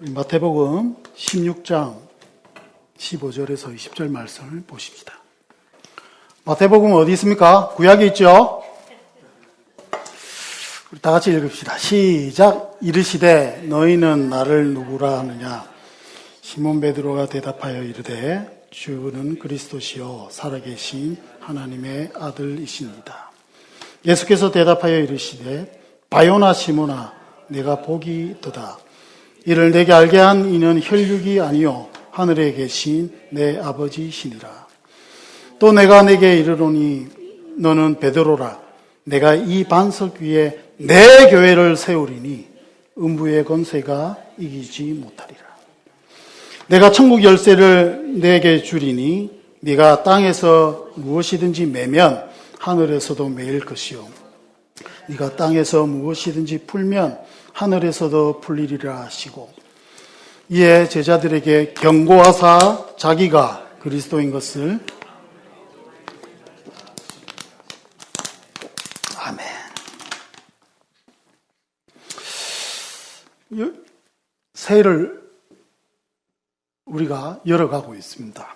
마태복음 16장 15절에서 20절 말씀을 보십시다. 마태복음 어디 있습니까? 구약에 있죠? 우리 다 같이 읽읍시다. 시작. 이르시되 너희는 나를 누구라 하느냐? 시몬 베드로가 대답하여 이르되 주는 그리스도시요 살아계신 하나님의 아들이십니다. 예수께서 대답하여 이르시되 바요나 시몬아 내가 복이 있도다. 이를 내게 알게 한 이는 혈육이 아니요 하늘에 계신 내 아버지시니라. 또 내가 내게 이르노니 너는 베드로라. 내가 이 반석 위에 내 교회를 세우리니 음부의 권세가 이기지 못하리라. 내가 천국 열쇠를 내게 주리니 네가 땅에서 무엇이든지 매면 하늘에서도 매일 것이요 네가 땅에서 무엇이든지 풀면 하늘에서도 풀리리라 하시고, 이에 제자들에게 경고하사 자기가 그리스도인 것을 아멘. 새해를 우리가 열어가고 있습니다.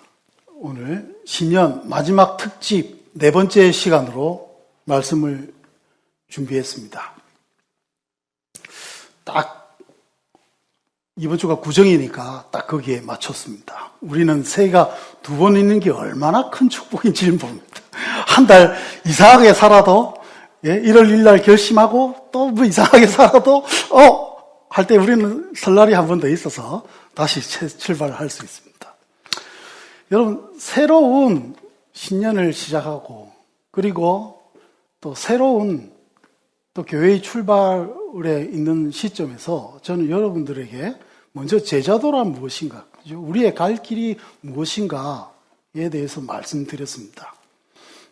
오늘 신년 마지막 특집 4번째 시간으로 말씀을 준비했습니다. 딱 이번 주가 구정이니까 딱 거기에 맞췄습니다. 우리는 새해가 2번 있는 게 얼마나 큰 축복인지를 모릅니다. 한 달 이상하게 살아도 1월 1일 날 결심하고 또 뭐 이상하게 살아도 할 때 우리는 설날이 한 번 더 있어서 다시 출발할 수 있습니다. 여러분, 새로운 신년을 시작하고 그리고 또 새로운 또 교회의 출발에 있는 시점에서 저는 여러분들에게 먼저 제자도란 무엇인가, 우리의 갈 길이 무엇인가에 대해서 말씀드렸습니다.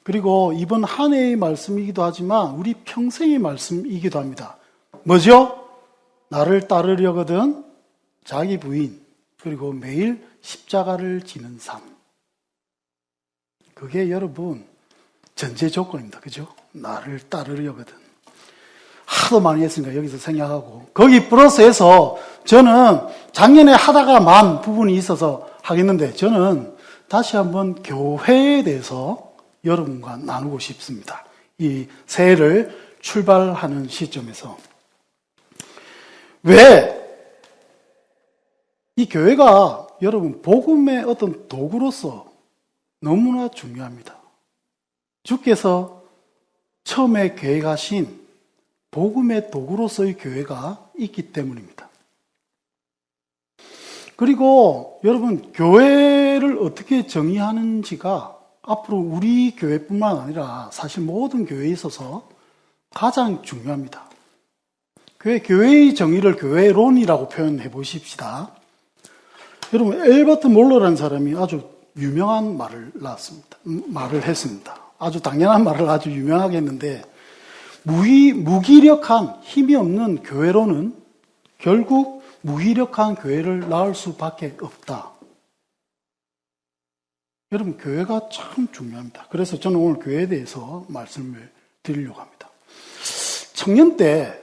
그리고 이번 한 해의 말씀이기도 하지만 우리 평생의 말씀이기도 합니다. 뭐죠? 나를 따르려거든 자기 부인 그리고 매일 십자가를 지는 삶. 그게 여러분 전제 조건입니다. 그죠? 나를 따르려거든. 하도 많이 했으니까 여기서 생략하고 거기 플러스해서 저는 작년에 하다가 만 부분이 있어서 하겠는데 저는 다시 한번 교회에 대해서 여러분과 나누고 싶습니다. 이 새해를 출발하는 시점에서 왜 이 교회가 여러분 복음의 어떤 도구로서 너무나 중요합니다. 주께서 처음에 계획하신 복음의 도구로서의 교회가 있기 때문입니다. 그리고 여러분 교회를 어떻게 정의하는지가 앞으로 우리 교회뿐만 아니라 사실 모든 교회에 있어서 가장 중요합니다. 교회의 정의를 교회론이라고 표현해 보십시다. 여러분 엘버트 몰러라는 사람이 아주 유명한 말을 했습니다. 아주 당연한 말을 아주 유명하게 했는데 무기력한 힘이 없는 교회로는 결국 무기력한 교회를 낳을 수밖에 없다. 여러분 교회가 참 중요합니다. 그래서 저는 오늘 교회에 대해서 말씀을 드리려고 합니다. 청년 때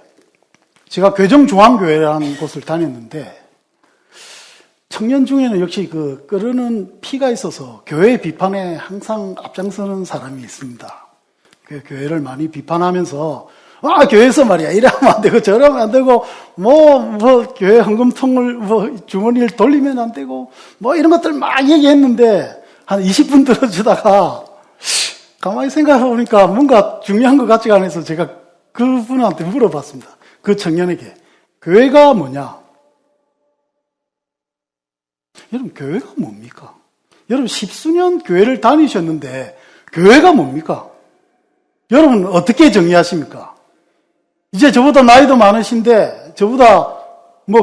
제가 괴정중앙교회라는 곳을 다녔는데 청년 중에는 역시 그 끓는 피가 있어서 교회 비판에 항상 앞장서는 사람이 있습니다. 교회를 많이 비판하면서 교회에서 말이야 이러면 안 되고 저러면 안 되고 교회 헌금통을 주머니를 돌리면 안 되고 이런 것들 막 얘기했는데 한 20분 들어주다가 가만히 생각해 보니까 뭔가 중요한 것 같지가 않아서 제가 그분한테 물어봤습니다. 그 청년에게 교회가 뭐냐? 여러분 교회가 뭡니까? 여러분 10수년 교회를 다니셨는데 교회가 뭡니까? 여러분 어떻게 정의하십니까? 이제 저보다 나이도 많으신데 저보다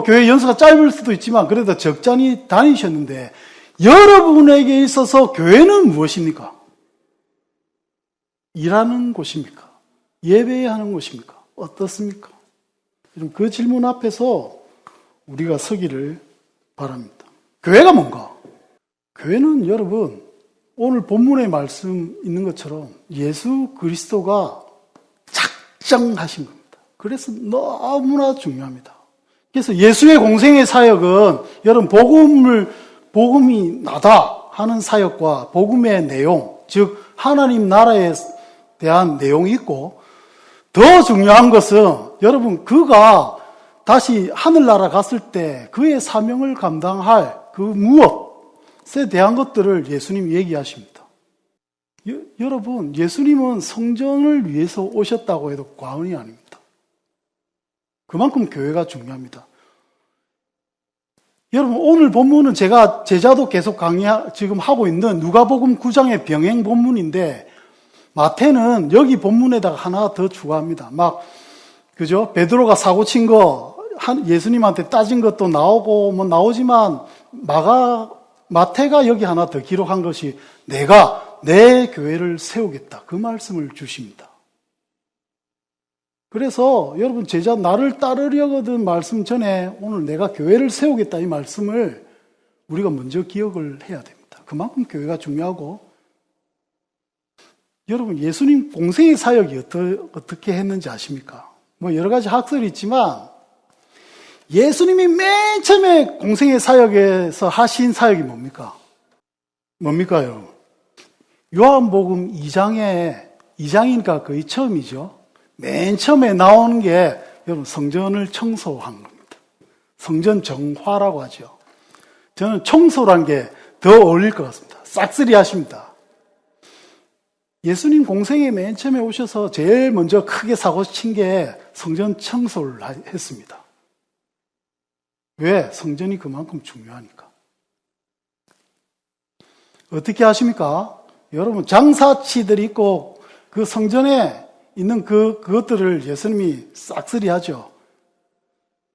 교회 연수가 짧을 수도 있지만 그래도 적잖이 다니셨는데 여러분에게 있어서 교회는 무엇입니까? 일하는 곳입니까? 예배해야 하는 곳입니까? 어떻습니까? 여러분 그 질문 앞에서 우리가 서기를 바랍니다. 교회가 뭔가? 교회는 여러분 오늘 본문의 말씀 있는 것처럼 예수 그리스도가 작정하신 겁니다. 그래서 너무나 중요합니다. 그래서 예수의 공생의 사역은 여러분 복음이 나다 하는 사역과 복음의 내용, 즉 하나님 나라에 대한 내용이 있고, 더 중요한 것은 여러분 그가 다시 하늘나라 갔을 때 그의 사명을 감당할 그 무엇에 대한 것들을 예수님이 얘기하십니다. 여러분, 예수님은 성전을 위해서 오셨다고 해도 과언이 아닙니다. 그만큼 교회가 중요합니다. 여러분, 오늘 본문은 제가 제자도 계속 지금 하고 있는 누가복음 9장의 병행 본문인데, 마태는 여기 본문에다가 하나 더 추가합니다. 그죠? 베드로가 사고 친 거, 예수님한테 따진 것도 나오고, 나오지만, 마태가 여기 하나 더 기록한 것이 내가 내 교회를 세우겠다. 그 말씀을 주십니다. 그래서 여러분 제자 나를 따르려거든 말씀 전에 오늘 내가 교회를 세우겠다 이 말씀을 우리가 먼저 기억을 해야 됩니다. 그만큼 교회가 중요하고 여러분 예수님 공생의 사역이 어떻게 했는지 아십니까? 여러 가지 학설이 있지만 예수님이 맨 처음에 공생의 사역에서 하신 사역이 뭡니까? 여러분? 요한복음 2장이니까 거의 처음이죠. 맨 처음에 나오는 게 여러분 성전을 청소한 겁니다. 성전 정화라고 하죠. 저는 청소란 게 더 어울릴 것 같습니다. 싹쓸이 하십니다. 예수님 공생에 맨 처음에 오셔서 제일 먼저 크게 사고 친 게 성전 청소를 했습니다. 왜? 성전이 그만큼 중요하니까. 어떻게 하십니까? 여러분 장사치들이 있고 그 성전에 있는 그것들을 예수님이 싹쓸이 하죠.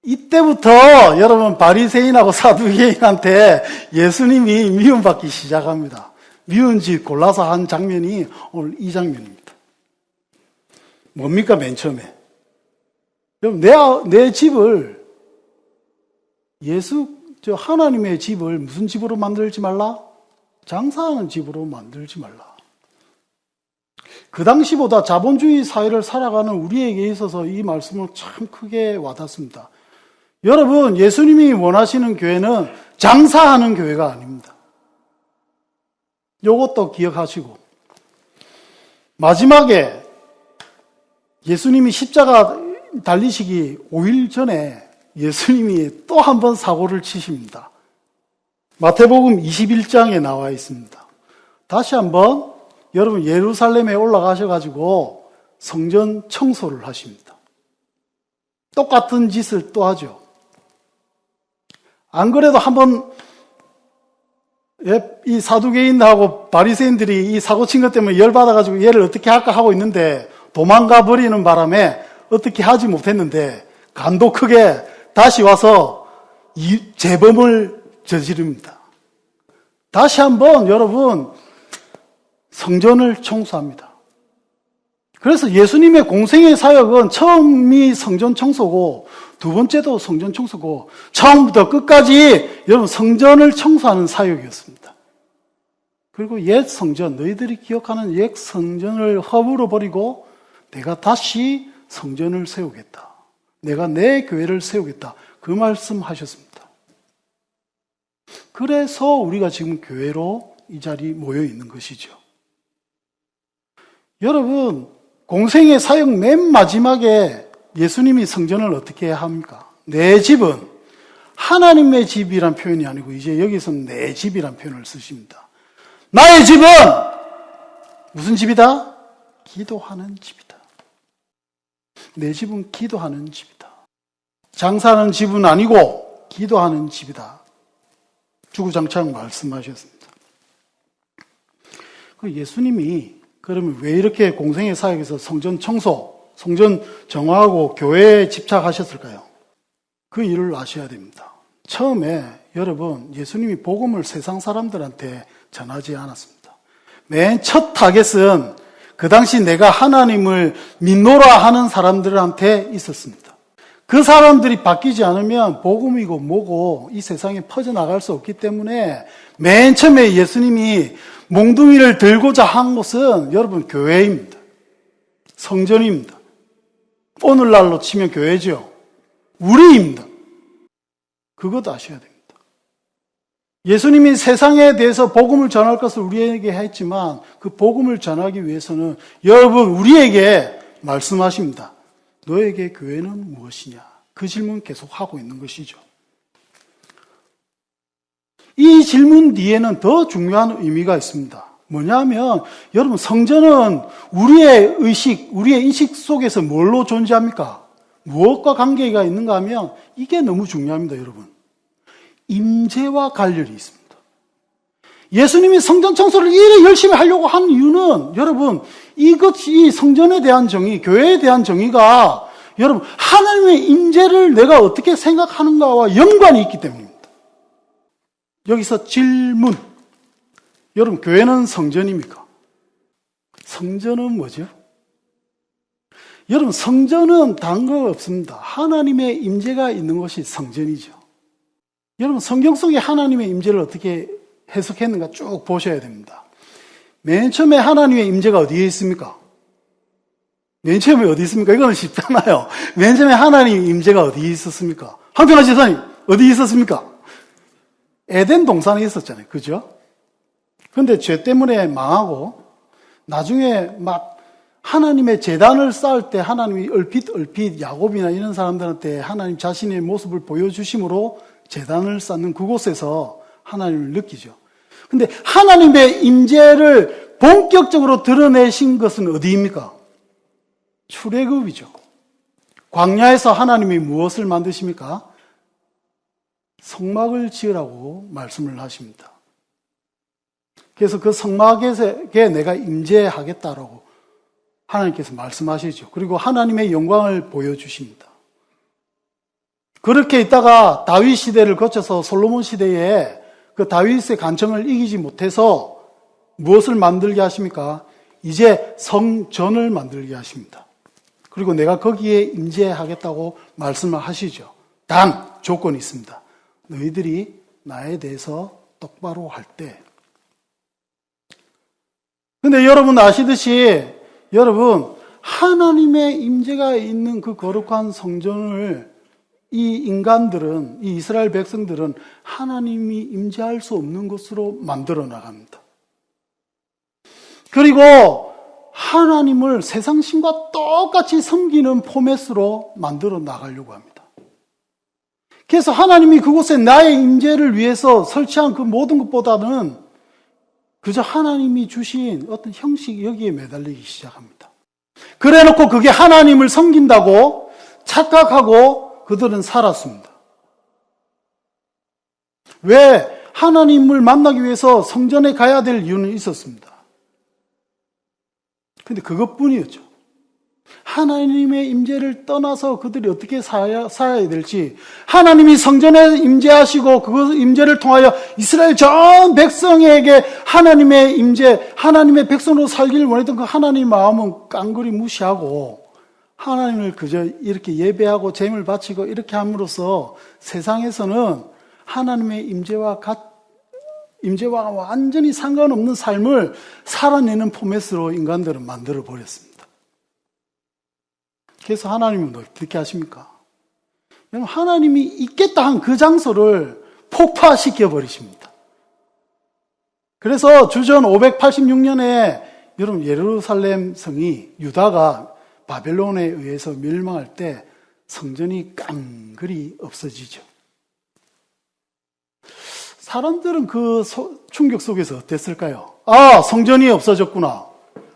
이때부터 여러분 바리새인하고 사두개인한테 예수님이 미움받기 시작합니다. 미운 짓 골라서 한 장면이 오늘 이 장면입니다. 뭡니까 맨 처음에? 여러분 내 집을 하나님의 집을 무슨 집으로 만들지 말라? 장사하는 집으로 만들지 말라. 그 당시보다 자본주의 사회를 살아가는 우리에게 있어서 이 말씀은 참 크게 와닿습니다. 여러분, 예수님이 원하시는 교회는 장사하는 교회가 아닙니다. 이것도 기억하시고 마지막에 예수님이 십자가 달리시기 5일 전에 예수님이 또 한 번 사고를 치십니다. 마태복음 21장에 나와 있습니다. 다시 한번 여러분 예루살렘에 올라가셔가지고 성전 청소를 하십니다. 똑같은 짓을 또 하죠. 안 그래도 한번 이 사두개인하고 바리새인들이 이 사고 친 것 때문에 열받아가지고 얘를 어떻게 할까 하고 있는데 도망가 버리는 바람에 어떻게 하지 못했는데 간도 크게 다시 와서 이 재범을 저지릅니다. 다시 한번 여러분 성전을 청소합니다. 그래서 예수님의 공생의 사역은 처음이 성전 청소고 두 번째도 성전 청소고 처음부터 끝까지 여러분 성전을 청소하는 사역이었습니다. 그리고 옛 성전, 너희들이 기억하는 옛 성전을 허물어 버리고 내가 다시 성전을 세우겠다. 내가 내 교회를 세우겠다. 그 말씀하셨습니다. 그래서 우리가 지금 교회로 이 자리에 모여 있는 것이죠. 여러분, 공생의 사역 맨 마지막에 예수님이 성전을 어떻게 해야 합니까? 내 집은 하나님의 집이란 표현이 아니고 이제 여기서는 내 집이란 표현을 쓰십니다. 나의 집은 무슨 집이다? 기도하는 집이다. 내 집은 기도하는 집이다. 장사하는 집은 아니고 기도하는 집이다. 주구장창 말씀하셨습니다. 예수님이 그러면 왜 이렇게 공생의 사역에서 성전 청소, 성전 정화하고 교회에 집착하셨을까요? 그 일을 아셔야 됩니다. 처음에 여러분 예수님이 복음을 세상 사람들한테 전하지 않았습니다. 맨 첫 타겟은 그 당시 내가 하나님을 믿노라 하는 사람들한테 있었습니다. 그 사람들이 바뀌지 않으면 복음이고 뭐고 이 세상에 퍼져나갈 수 없기 때문에 맨 처음에 예수님이 몽둥이를 들고자 한 곳은 여러분 교회입니다. 성전입니다. 오늘날로 치면 교회죠. 우리입니다. 그것 아셔야 됩니다. 예수님이 세상에 대해서 복음을 전할 것을 우리에게 했지만 그 복음을 전하기 위해서는 여러분 우리에게 말씀하십니다. 너에게 교회는 무엇이냐? 그 질문 계속 하고 있는 것이죠. 이 질문 뒤에는 더 중요한 의미가 있습니다. 뭐냐면 여러분 성전은 우리의 의식, 우리의 인식 속에서 뭘로 존재합니까? 무엇과 관계가 있는가 하면 이게 너무 중요합니다, 여러분. 임재와 관련이 있습니다. 예수님이 성전 청소를 이렇게 열심히 하려고 한 이유는 여러분 이것이 성전에 대한 정의, 교회에 대한 정의가 여러분 하나님의 임재를 내가 어떻게 생각하는가와 연관이 있기 때문입니다. 여기서 질문. 여러분 교회는 성전입니까? 성전은 뭐죠? 여러분 성전은 다른 거 없습니다. 하나님의 임재가 있는 곳이 성전이죠. 여러분 성경 속에 하나님의 임재를 어떻게 해석했는가 쭉 보셔야 됩니다. 맨 처음에 하나님의 임재가 어디에 있습니까? 맨 처음에 어디 있습니까? 이거는 쉽잖아요. 맨 처음에 하나님의 임재가 어디에 있었습니까? 한평화 지사님 어디 있었습니까? 에덴 동산에 있었잖아요. 그죠? 근데 죄 때문에 망하고 나중에 막 하나님의 제단을 쌓을 때 하나님이 얼핏 야곱이나 이런 사람들한테 하나님 자신의 모습을 보여주심으로 제단을 쌓는 그곳에서 하나님을 느끼죠. 근데 하나님의 임재를 본격적으로 드러내신 것은 어디입니까? 출애굽이죠. 광야에서 하나님이 무엇을 만드십니까? 성막을 지으라고 말씀을 하십니다. 그래서 그 성막에 내가 임재하겠다라고 하나님께서 말씀하시죠. 그리고 하나님의 영광을 보여주십니다. 그렇게 있다가 다윗 시대를 거쳐서 솔로몬 시대에 그 다윗의 간청을 이기지 못해서 무엇을 만들게 하십니까? 이제 성전을 만들게 하십니다. 그리고 내가 거기에 임재하겠다고 말씀을 하시죠. 단 조건이 있습니다. 너희들이 나에 대해서 똑바로 할 때. 근데 여러분 아시듯이 여러분 하나님의 임재가 있는 그 거룩한 성전을 이 인간들은, 이 이스라엘 백성들은 하나님이 임재할 수 없는 곳으로 만들어 나갑니다. 그리고 하나님을 세상 신과 똑같이 섬기는 포맷으로 만들어 나가려고 합니다. 그래서 하나님이 그곳에 나의 임재를 위해서 설치한 그 모든 것보다는 그저 하나님이 주신 어떤 형식이 여기에 매달리기 시작합니다. 그래 놓고 그게 하나님을 섬긴다고 착각하고 그들은 살았습니다. 왜? 하나님을 만나기 위해서 성전에 가야 될 이유는 있었습니다. 근데 그것뿐이었죠. 하나님의 임재를 떠나서 그들이 어떻게 살아야 될지, 하나님이 성전에 임재하시고 그 임재를 통하여 이스라엘 전 백성에게 하나님의 임재, 하나님의 백성으로 살기를 원했던 그 하나님의 마음은 깡그리 무시하고 하나님을 그저 이렇게 예배하고 제물 바치고 이렇게 함으로써 세상에서는 하나님의 임재와 완전히 상관없는 삶을 살아내는 포맷으로 인간들은 만들어 버렸습니다. 그래서 하나님은 어떻게 하십니까? 여러분, 하나님이 있겠다 한 그 장소를 폭파시켜 버리십니다. 그래서 주전 586년에 여러분 예루살렘 성이 유다가 바벨론에 의해서 멸망할 때 성전이 깡그리 없어지죠. 사람들은 그 충격 속에서 어땠을까요? 아, 성전이 없어졌구나.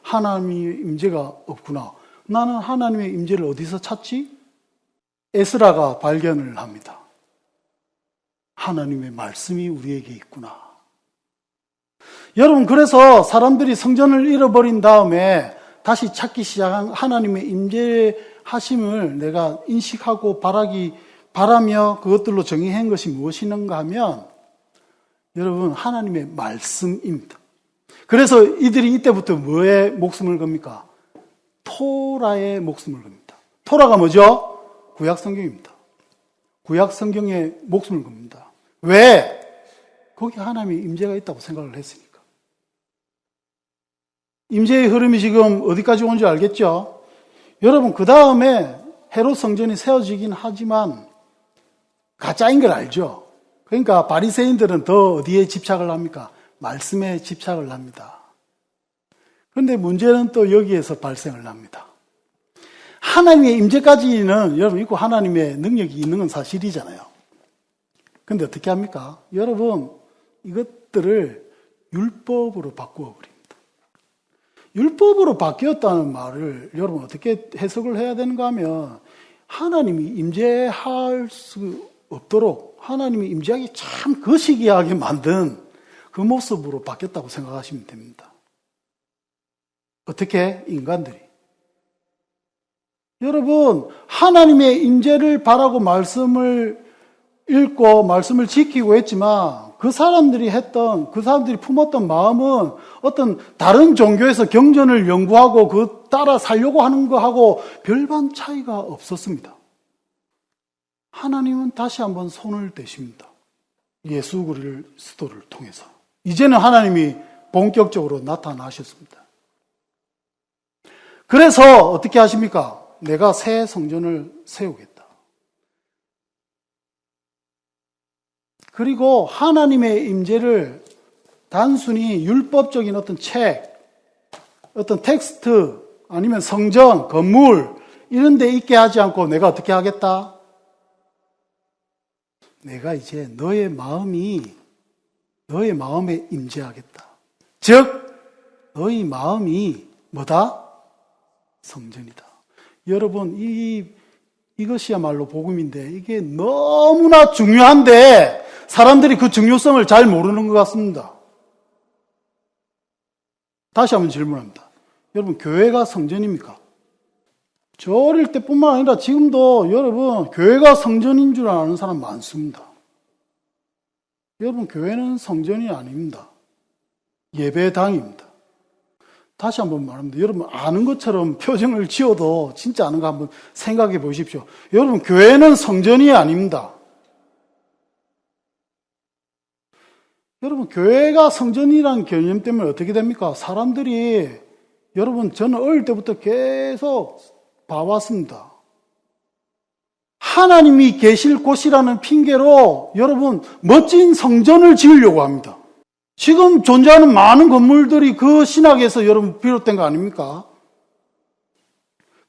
하나님의 임재가 없구나. 나는 하나님의 임재를 어디서 찾지? 에스라가 발견을 합니다. 하나님의 말씀이 우리에게 있구나. 여러분, 그래서 사람들이 성전을 잃어버린 다음에 다시 찾기 시작한 하나님의 임재하심을 내가 인식하고 바라며 그것들로 정의한 것이 무엇인가 하면 여러분, 하나님의 말씀입니다. 그래서 이들이 이때부터 뭐에 목숨을 겁니까? 토라의 목숨을 겁니다. 토라가 뭐죠? 구약 성경입니다. 구약 성경에 목숨을 겁니다. 왜? 거기 하나님의 임재가 있다고 생각을 했으니까. 임재의 흐름이 지금 어디까지 온 줄 알겠죠? 여러분, 그 다음에 헤롯 성전이 세워지긴 하지만 가짜인 걸 알죠. 그러니까 바리새인들은 더 어디에 집착을 합니까? 말씀에 집착을 합니다. 그런데 문제는 또 여기에서 발생을 합니다. 하나님의 임재까지는 여러분 있고 하나님의 능력이 있는 건 사실이잖아요. 그런데 어떻게 합니까? 여러분 이것들을 율법으로 바꾸어 버립니다. 율법으로 바뀌었다는 말을 여러분 어떻게 해석을 해야 되는가 하면 하나님이 임재할 수 없도록 하나님이 임재하기 참 거시기하게 만든 그 모습으로 바뀌었다고 생각하시면 됩니다. 어떻게? 인간들이. 여러분 하나님의 임재를 바라고 말씀을 읽고 말씀을 지키고 했지만 그 사람들이 품었던 마음은 어떤 다른 종교에서 경전을 연구하고 그 따라 살려고 하는 거하고 별반 차이가 없었습니다. 하나님은 다시 한번 손을 대십니다. 예수 그리스도를 통해서. 이제는 하나님이 본격적으로 나타나셨습니다. 그래서 어떻게 하십니까? 내가 새 성전을 세우겠다. 그리고 하나님의 임재를 단순히 율법적인 어떤 책, 어떤 텍스트, 아니면 성전, 건물 이런 데 있게 하지 않고 내가 어떻게 하겠다? 내가 이제 너의 마음에 임재하겠다. 즉 너희 마음이 뭐다? 성전이다. 여러분 이것이야말로 복음인데 이게 너무나 중요한데 사람들이 그 중요성을 잘 모르는 것 같습니다. 다시 한번 질문합니다. 여러분 교회가 성전입니까? 저 어릴 때뿐만 아니라 지금도 여러분 교회가 성전인 줄 아는 사람 많습니다. 여러분 교회는 성전이 아닙니다. 예배당입니다. 다시 한번 말합니다. 여러분 아는 것처럼 표정을 지어도 진짜 아는 거 한번 생각해 보십시오. 여러분 교회는 성전이 아닙니다. 여러분 교회가 성전이라는 개념 때문에 어떻게 됩니까? 사람들이 여러분 저는 어릴 때부터 계속 봐왔습니다. 하나님이 계실 곳이라는 핑계로 여러분 멋진 성전을 지으려고 합니다. 지금 존재하는 많은 건물들이 그 신학에서 여러분 비롯된 거 아닙니까?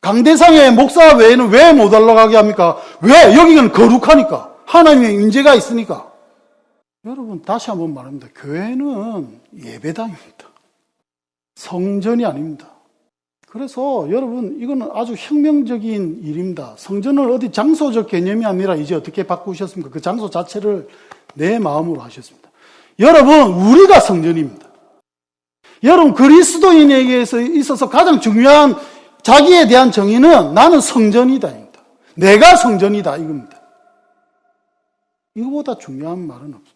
강대상의 목사 외에는 왜 못 올라가게 합니까? 왜? 여기는 거룩하니까. 하나님의 임재가 있으니까. 여러분 다시 한번 말합니다. 교회는 예배당입니다. 성전이 아닙니다. 그래서 여러분 이거는 아주 혁명적인 일입니다. 성전을 어디 장소적 개념이 아니라 이제 어떻게 바꾸셨습니까? 그 장소 자체를 내 마음으로 하셨습니다. 여러분 우리가 성전입니다. 여러분 그리스도인에게 있어서 가장 중요한 자기에 대한 정의는 나는 성전이다입니다. 내가 성전이다 이겁니다. 이거보다 중요한 말은 없습니다.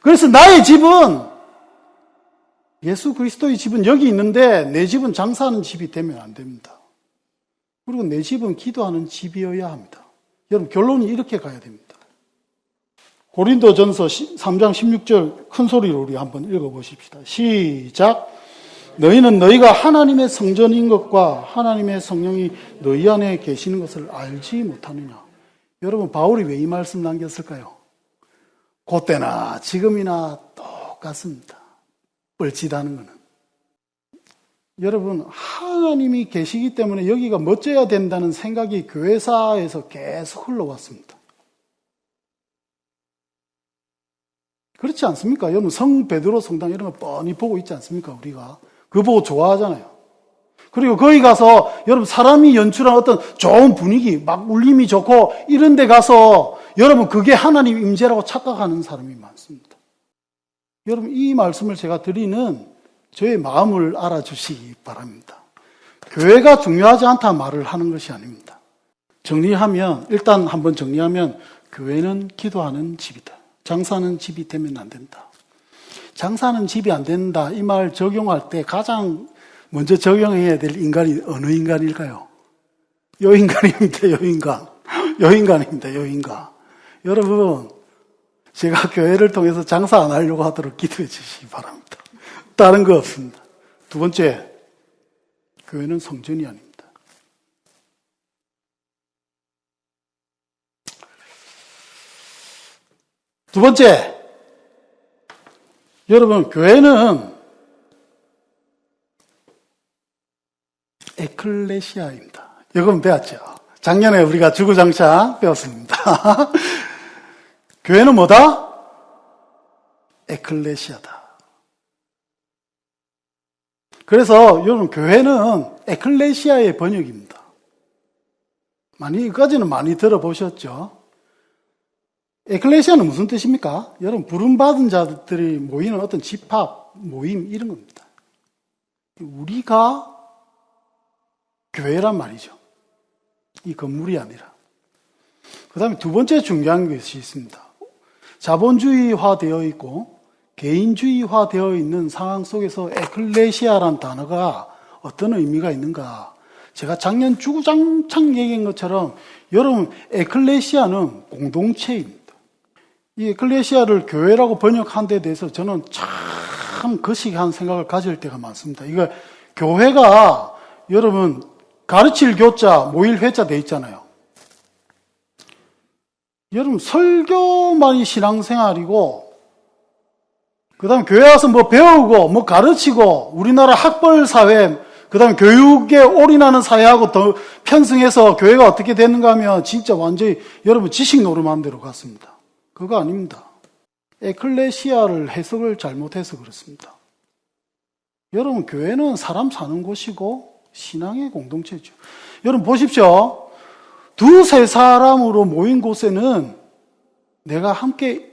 그래서 나의 집은 예수 그리스도의 집은 여기 있는데 내 집은 장사하는 집이 되면 안 됩니다. 그리고 내 집은 기도하는 집이어야 합니다. 여러분 결론이 이렇게 가야 됩니다. 고린도전서 3장 16절 큰 소리로 우리 한번 읽어보십시다. 시작. 너희는 너희가 하나님의 성전인 것과 하나님의 성령이 너희 안에 계시는 것을 알지 못하느냐. 여러분 바울이 왜 이 말씀 남겼을까요? 그때나 지금이나 똑같습니다. 뻘짓하는 거는. 여러분 하나님이 계시기 때문에 여기가 멋져야 된다는 생각이 교회사에서 계속 흘러왔습니다. 그렇지 않습니까? 여러분 성 베드로 성당 이런 거 뻔히 보고 있지 않습니까? 우리가 그거 보고 좋아하잖아요. 그리고 거기 가서 여러분 사람이 연출한 어떤 좋은 분위기 막 울림이 좋고 이런 데 가서 여러분 그게 하나님 임재라고 착각하는 사람이 많습니다. 여러분 이 말씀을 제가 드리는 저의 마음을 알아주시기 바랍니다. 교회가 중요하지 않다 말을 하는 것이 아닙니다. 정리하면 일단 한번 정리하면 교회는 기도하는 집이다. 장사하는 집이 되면 안 된다. 장사하는 집이 안 된다 이 말 적용할 때 가장 먼저 적용해야 될 인간이 어느 인간일까요? 요 인간입니다. 요 인간. 요 인간입니다. 요 인간. 여러분 제가 교회를 통해서 장사 안 하려고 하도록 기도해 주시기 바랍니다. 다른 거 없습니다. 두 번째, 교회는 성전이 아닙니다. 두 번째, 여러분, 교회는 에클레시아입니다. 이건 배웠죠? 작년에 우리가 주구장창 배웠습니다. 교회는 뭐다? 에클레시아다. 그래서 여러분, 교회는 에클레시아의 번역입니다. 여기까지는 많이 들어보셨죠? 에클레시아는 무슨 뜻입니까? 여러분, 부름받은 자들이 모이는 어떤 집합, 모임, 이런 겁니다. 우리가 교회란 말이죠. 이 건물이 아니라. 그 다음에 두 번째 중요한 것이 있습니다. 자본주의화 되어 있고 개인주의화 되어 있는 상황 속에서 에클레시아란 단어가 어떤 의미가 있는가. 제가 작년 주구장창 얘기한 것처럼 여러분, 에클레시아는 공동체입니다. 이 에클레시아를 교회라고 번역한 데 대해서 저는 참 거시기한 생각을 가질 때가 많습니다. 이거 교회가 여러분 가르칠 교자, 모일 회자 돼 있잖아요. 여러분 설교만이 신앙생활이고 그 다음에 교회 와서 뭐 배우고 뭐 가르치고 우리나라 학벌 사회 그 다음에 교육에 올인하는 사회하고 더 편승해서 교회가 어떻게 되는가 하면 진짜 완전히 여러분 지식 노름한 대로 갔습니다. 그거 아닙니다. 에클레시아를 해석을 잘못해서 그렇습니다. 여러분 교회는 사람 사는 곳이고 신앙의 공동체죠. 여러분 보십시오. 두세 사람으로 모인 곳에는 내가 함께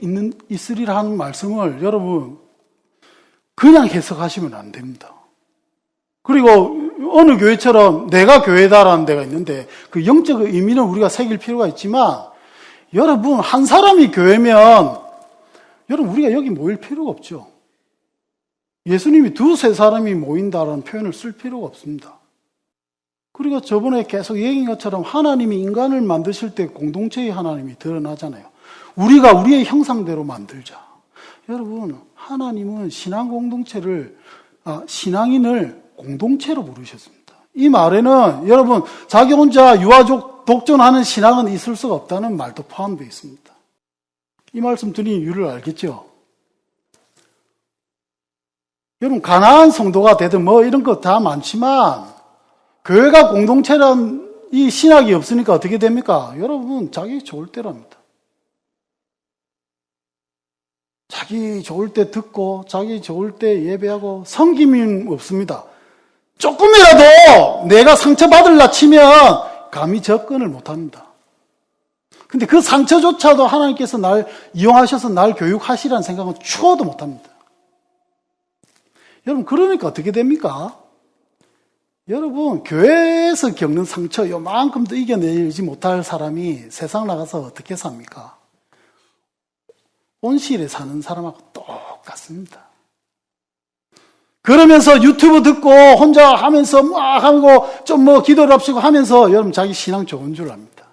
있으리라 하는 말씀을 여러분 그냥 해석하시면 안 됩니다. 그리고 어느 교회처럼 내가 교회다라는 데가 있는데 그 영적 의미는 우리가 새길 필요가 있지만 여러분 한 사람이 교회면 여러분 우리가 여기 모일 필요가 없죠. 예수님이 두세 사람이 모인다라는 표현을 쓸 필요가 없습니다. 그리고 저번에 계속 얘기한 것처럼 하나님이 인간을 만드실 때 공동체의 하나님이 드러나잖아요. 우리가 우리의 형상대로 만들자. 여러분 하나님은 신앙 공동체를 신앙인을 공동체로 부르셨습니다. 이 말에는 여러분 자기 혼자 유아족 독존하는 신앙은 있을 수가 없다는 말도 포함되어 있습니다. 이 말씀 드린 이유를 알겠죠? 여러분 가난한 성도가 되든 뭐 이런 거 다 많지만 교회가 공동체란 이 신학이 없으니까 어떻게 됩니까? 여러분 자기 좋을 때랍니다. 자기 좋을 때 듣고 자기 좋을 때 예배하고 섬김이 없습니다. 조금이라도 내가 상처받을라 치면 감히 접근을 못합니다. 근데 그 상처조차도 하나님께서 날 이용하셔서 날 교육하시라는 생각은 추워도 못합니다. 여러분 그러니까 어떻게 됩니까? 여러분 교회에서 겪는 상처 요만큼도 이겨내지 못할 사람이 세상 나가서 어떻게 삽니까? 온실에 사는 사람하고 똑같습니다. 그러면서 유튜브 듣고 혼자 하면서 막 하고 좀 뭐 기도를 합시고 하면서 여러분 자기 신앙 좋은 줄 압니다.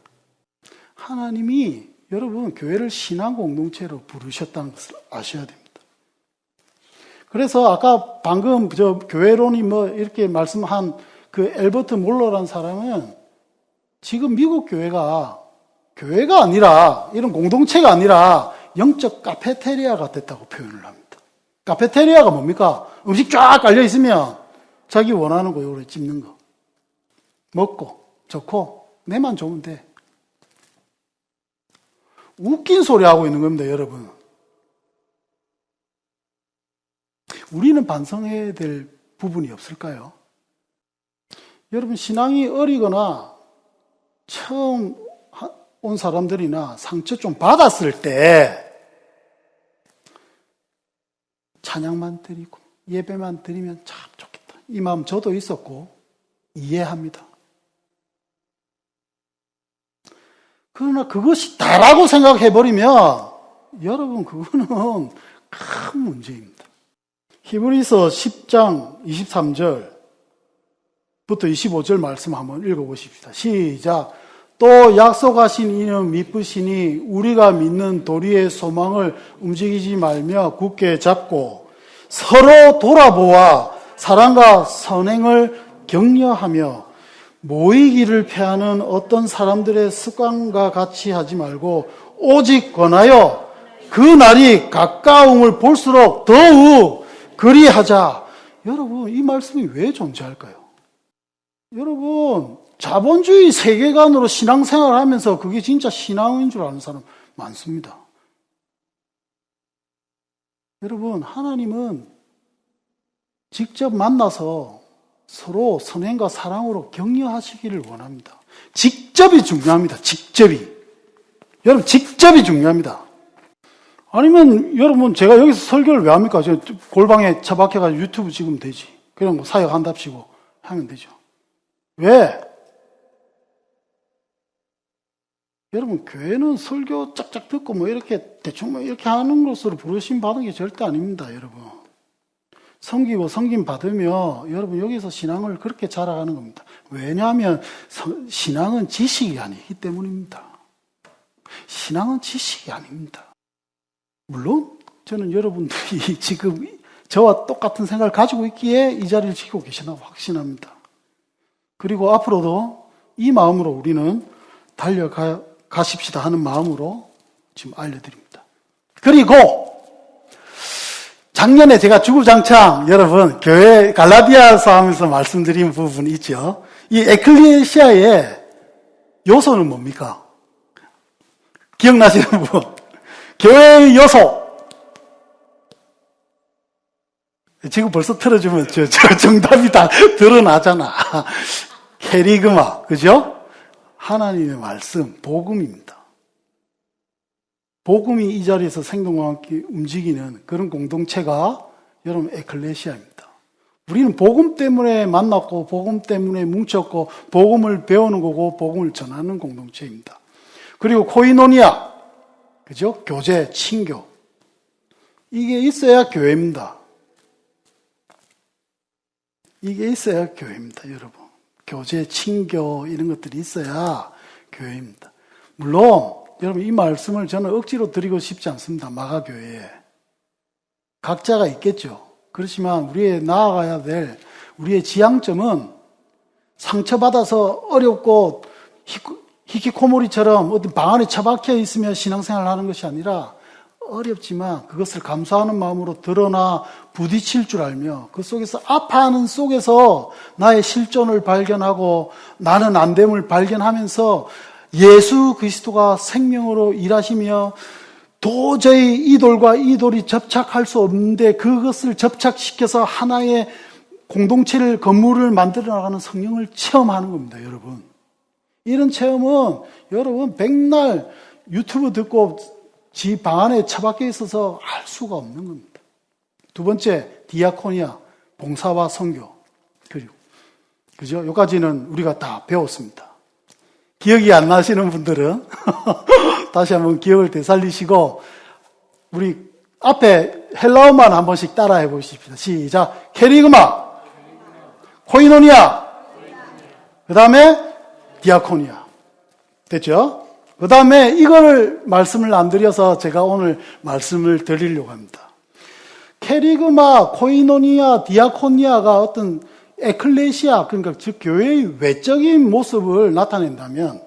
하나님이 여러분 교회를 신앙 공동체로 부르셨다는 것을 아셔야 됩니다. 그래서 아까 방금 저 교회론이 뭐 이렇게 말씀한 그 엘버트 몰러라는 사람은 지금 미국 교회가 아니라 이런 공동체가 아니라 영적 카페테리아가 됐다고 표현을 합니다. 카페테리아가 뭡니까? 음식 쫙 깔려 있으면 자기 원하는 거 요래 집는 거. 먹고 좋고 내만 좋으면 돼. 웃긴 소리 하고 있는 겁니다, 여러분. 우리는 반성해야 될 부분이 없을까요? 여러분 신앙이 어리거나 처음 온 사람들이나 상처 좀 받았을 때 찬양만 드리고 예배만 드리면 참 좋겠다. 이 마음 저도 있었고 이해합니다. 그러나 그것이 다라고 생각해버리면 여러분 그거는 큰 문제입니다. 히브리서 10장 23절부터 25절 말씀 한번 읽어보십시다. 시작. 또 약속하신 이는 미쁘시니 우리가 믿는 도리의 소망을 움직이지 말며 굳게 잡고 서로 돌아보아 사랑과 선행을 격려하며 모이기를 패하는 어떤 사람들의 습관과 같이 하지 말고 오직 권하여 그 날이 가까움을 볼수록 더욱 그리하자. 여러분, 이 말씀이 왜 존재할까요? 여러분, 자본주의 세계관으로 신앙생활을 하면서 그게 진짜 신앙인 줄 아는 사람 많습니다. 여러분, 하나님은 직접 만나서 서로 선행과 사랑으로 격려하시기를 원합니다. 직접이 중요합니다. 직접이. 여러분, 직접이 중요합니다. 아니면 여러분, 제가 여기서 설교를 왜 합니까? 저 골방에 처박혀가지고 유튜브 찍으면 되지. 그냥 뭐 사역한답시고 하면 되죠. 왜? 여러분, 교회는 설교 짝짝 듣고 뭐 이렇게 대충 뭐 이렇게 하는 것으로 부르심 받은 게 절대 아닙니다, 여러분. 섬기고 섬김 받으며 여러분 여기서 신앙을 그렇게 자라가는 겁니다. 왜냐하면 신앙은 지식이 아니기 때문입니다. 신앙은 지식이 아닙니다. 물론 저는 여러분들이 지금 저와 똑같은 생각을 가지고 있기에 이 자리를 지키고 계시다고 확신합니다. 그리고 앞으로도 이 마음으로 우리는 달려가십시다 하는 마음으로 지금 알려드립니다. 그리고 작년에 제가 주구장창 여러분 교회 갈라디아서 하면서 말씀드린 부분이 있죠. 이 에클레시아의 요소는 뭡니까? 기억나시는 분? 교회의 요소. 지금 벌써 틀어주면 저 정답이 다 드러나잖아. 캐리그마, 그죠? 하나님의 말씀, 복음입니다. 복음이 이 자리에서 생동과 함께 움직이는 그런 공동체가 여러분 에클레시아입니다. 우리는 복음 때문에 만났고 복음 때문에 뭉쳤고 복음을 배우는 거고 복음을 전하는 공동체입니다. 그리고 코이노니아, 그죠? 교제, 친교. 이게 있어야 교회입니다. 이게 있어야 교회입니다, 여러분. 교제, 친교 이런 것들이 있어야 교회입니다. 물론 여러분 이 말씀을 저는 억지로 드리고 싶지 않습니다. 마가교회에. 각자가 있겠죠. 그렇지만 우리의 나아가야 될 우리의 지향점은 상처받아서 어렵고 히키코모리처럼 어떤 방 안에 처박혀 있으며 신앙생활을 하는 것이 아니라 어렵지만 그것을 감사하는 마음으로 드러나 부딪힐 줄 알며 그 속에서 아파하는 속에서 나의 실존을 발견하고 나는 안됨을 발견하면서 예수 그리스도가 생명으로 일하시며 도저히 이돌과 이돌이 접착할 수 없는데 그것을 접착시켜서 하나의 공동체를 건물을 만들어 나가는 성령을 체험하는 겁니다, 여러분. 이런 체험은 여러분 백날 유튜브 듣고 지 방 안에 처박혀 있어서 알 수가 없는 겁니다. 두 번째, 디아코니아, 봉사와 선교. 그리고 그죠? 여기까지는 우리가 다 배웠습니다. 기억이 안 나시는 분들은 다시 한번 기억을 되살리시고 우리 앞에 헬라어만 한 번씩 따라해 보십시다. 시작. 캐리그마, 코이노니아, 그 다음에 디아코니아. 됐죠? 그 다음에 이거를 말씀을 안 드려서 제가 오늘 말씀을 드리려고 합니다. 캐리그마, 코이노니아, 디아코니아가 어떤 에클레시아, 그러니까 즉 교회의 외적인 모습을 나타낸다면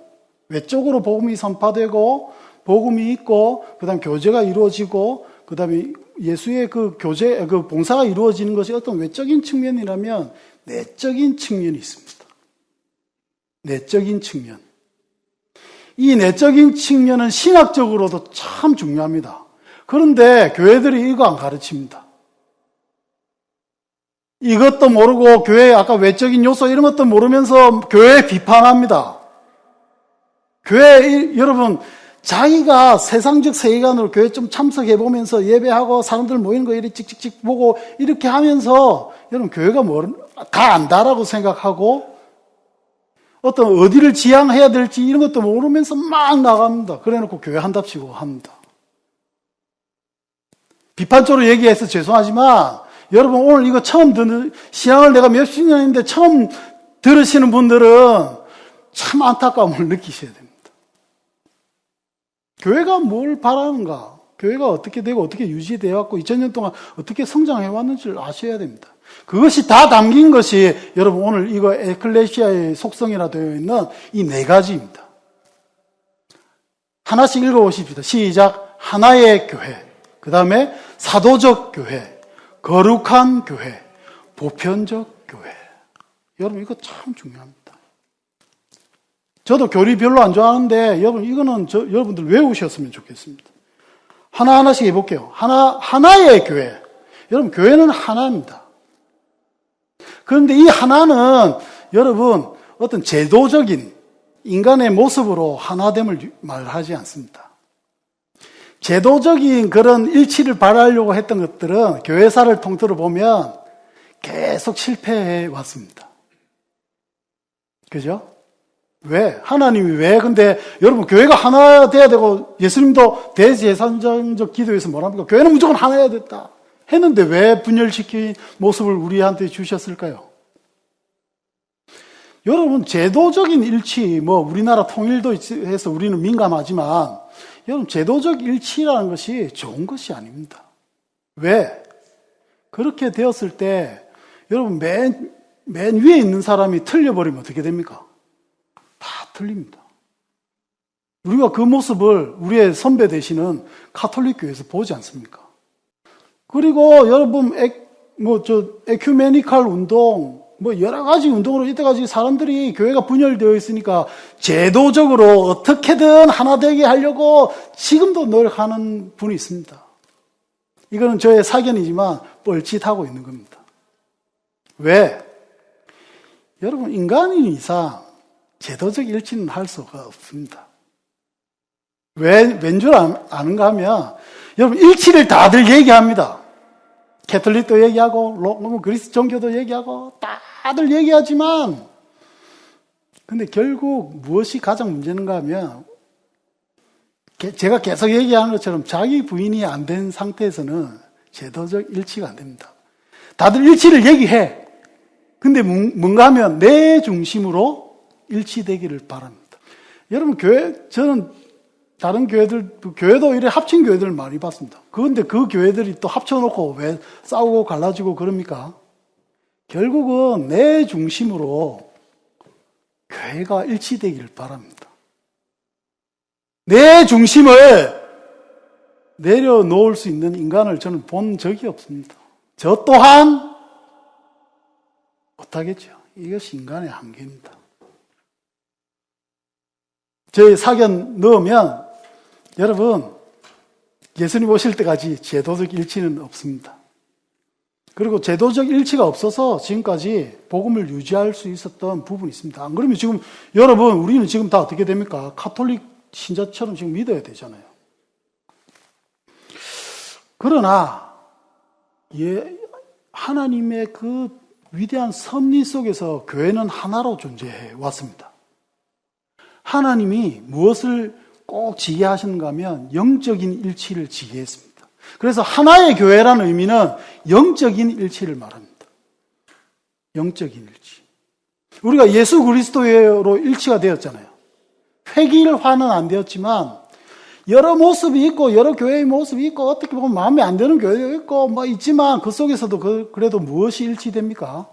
외적으로 복음이 선포되고 복음이 있고 그다음 교제가 이루어지고 그다음에 예수의 그 교제, 그 봉사가 이루어지는 것이 어떤 외적인 측면이라면 내적인 측면이 있습니다. 내적인 측면. 이 내적인 측면은 신학적으로도 참 중요합니다. 그런데 교회들이 이거 안 가르칩니다. 이것도 모르고 교회 아까 외적인 요소 이런 것도 모르면서 교회 비판합니다. 교회 여러분 자기가 세상적 세계관으로 교회 좀 참석해 보면서 예배하고 사람들 모이는 거 이렇게 찍찍찍 보고 이렇게 하면서 여러분 교회가 다 안다라고 생각하고 어떤 어디를 지향해야 될지 이런 것도 모르면서 막 나갑니다. 그래놓고 교회 한답시고 합니다. 비판적으로 얘기해서 죄송하지만 여러분 오늘 이거 처음 듣는 신앙을 내가 몇십 년인데 처음 들으시는 분들은 참 안타까움을 느끼셔야 됩니다. 교회가 뭘 바라는가? 교회가 어떻게 되고 어떻게 유지되어 왔고 2000년 동안 어떻게 성장해 왔는지를 아셔야 됩니다. 그것이 다 담긴 것이 여러분 오늘 이거 에클레시아의 속성이라 되어 있는 이 네 가지입니다. 하나씩 읽어보십시다. 시작. 하나의 교회, 그 다음에 사도적 교회, 거룩한 교회, 보편적 교회. 여러분 이거 참 중요합니다. 저도 교리 별로 안 좋아하는데 여러분 이거는 여러분들 외우셨으면 좋겠습니다. 하나하나씩 해볼게요. 하나의 교회. 여러분 교회는 하나입니다. 그런데 이 하나는 여러분 어떤 제도적인 인간의 모습으로 하나됨을 말하지 않습니다. 제도적인 그런 일치를 바라려고 했던 것들은 교회사를 통틀어 보면 계속 실패해 왔습니다. 그죠? 왜? 하나님이 왜? 근데 여러분 교회가 하나 돼야 되고 예수님도 대제사장적 기도에서 뭐랍니까? 교회는 무조건 하나여야 됐다 했는데 왜 분열시킨 모습을 우리한테 주셨을까요? 여러분 제도적인 일치, 우리나라 통일도 해서 우리는 민감하지만 여러분 제도적 일치라는 것이 좋은 것이 아닙니다. 왜? 그렇게 되었을 때 여러분 맨 위에 있는 사람이 틀려버리면 어떻게 됩니까? 다 틀립니다. 우리가 그 모습을 우리의 선배 되시는 가톨릭 교회에서 보지 않습니까? 그리고 여러분 에큐메니칼 운동 여러 가지 운동으로 이때까지 사람들이 교회가 분열되어 있으니까 제도적으로 어떻게든 하나 되게 하려고 지금도 노력하는 분이 있습니다. 이거는 저의 사견이지만 뻘짓하고 있는 겁니다. 왜? 여러분 인간인 이상 제도적 일치는 할 수가 없습니다. 왠 줄 아는가 하면 여러분 일치를 다들 얘기합니다. 캐톨릭도 얘기하고 그리스 종교도 얘기하고 다들 얘기하지만 근데 결국 무엇이 가장 문제인가 하면 제가 계속 얘기하는 것처럼 자기 부인이 안 된 상태에서는 제도적 일치가 안 됩니다. 다들 일치를 얘기해. 근데 뭔가 하면 내 중심으로 일치되기를 바랍니다. 여러분 저는 다른 교회도 이래 합친 교회들을 많이 봤습니다. 그런데 그 교회들이 또 합쳐놓고 왜 싸우고 갈라지고 그럽니까? 결국은 내 중심으로 교회가 일치되기를 바랍니다. 내 중심을 내려놓을 수 있는 인간을 저는 본 적이 없습니다. 저 또한 못하겠죠. 이것이 인간의 한계입니다. 저희 사견 넣으면 여러분 예수님 오실 때까지 제도적 일치는 없습니다. 그리고 제도적 일치가 없어서 지금까지 복음을 유지할 수 있었던 부분이 있습니다. 안 그러면 지금 여러분 우리는 지금 다 어떻게 됩니까? 가톨릭 신자처럼 지금 믿어야 되잖아요. 그러나 하나님의 그 위대한 섭리 속에서 교회는 하나로 존재해 왔습니다. 하나님이 무엇을 꼭 지게 하시는가 하면 영적인 일치를 지게 했습니다. 그래서 하나의 교회라는 의미는 영적인 일치를 말합니다. 영적인 일치. 우리가 예수 그리스도로 일치가 되었잖아요. 획일화는 안 되었지만 여러 모습이 있고 여러 교회의 모습이 있고 어떻게 보면 마음에 안 드는 교회도 있고 있지만 그 속에서도 그래도 무엇이 일치됩니까?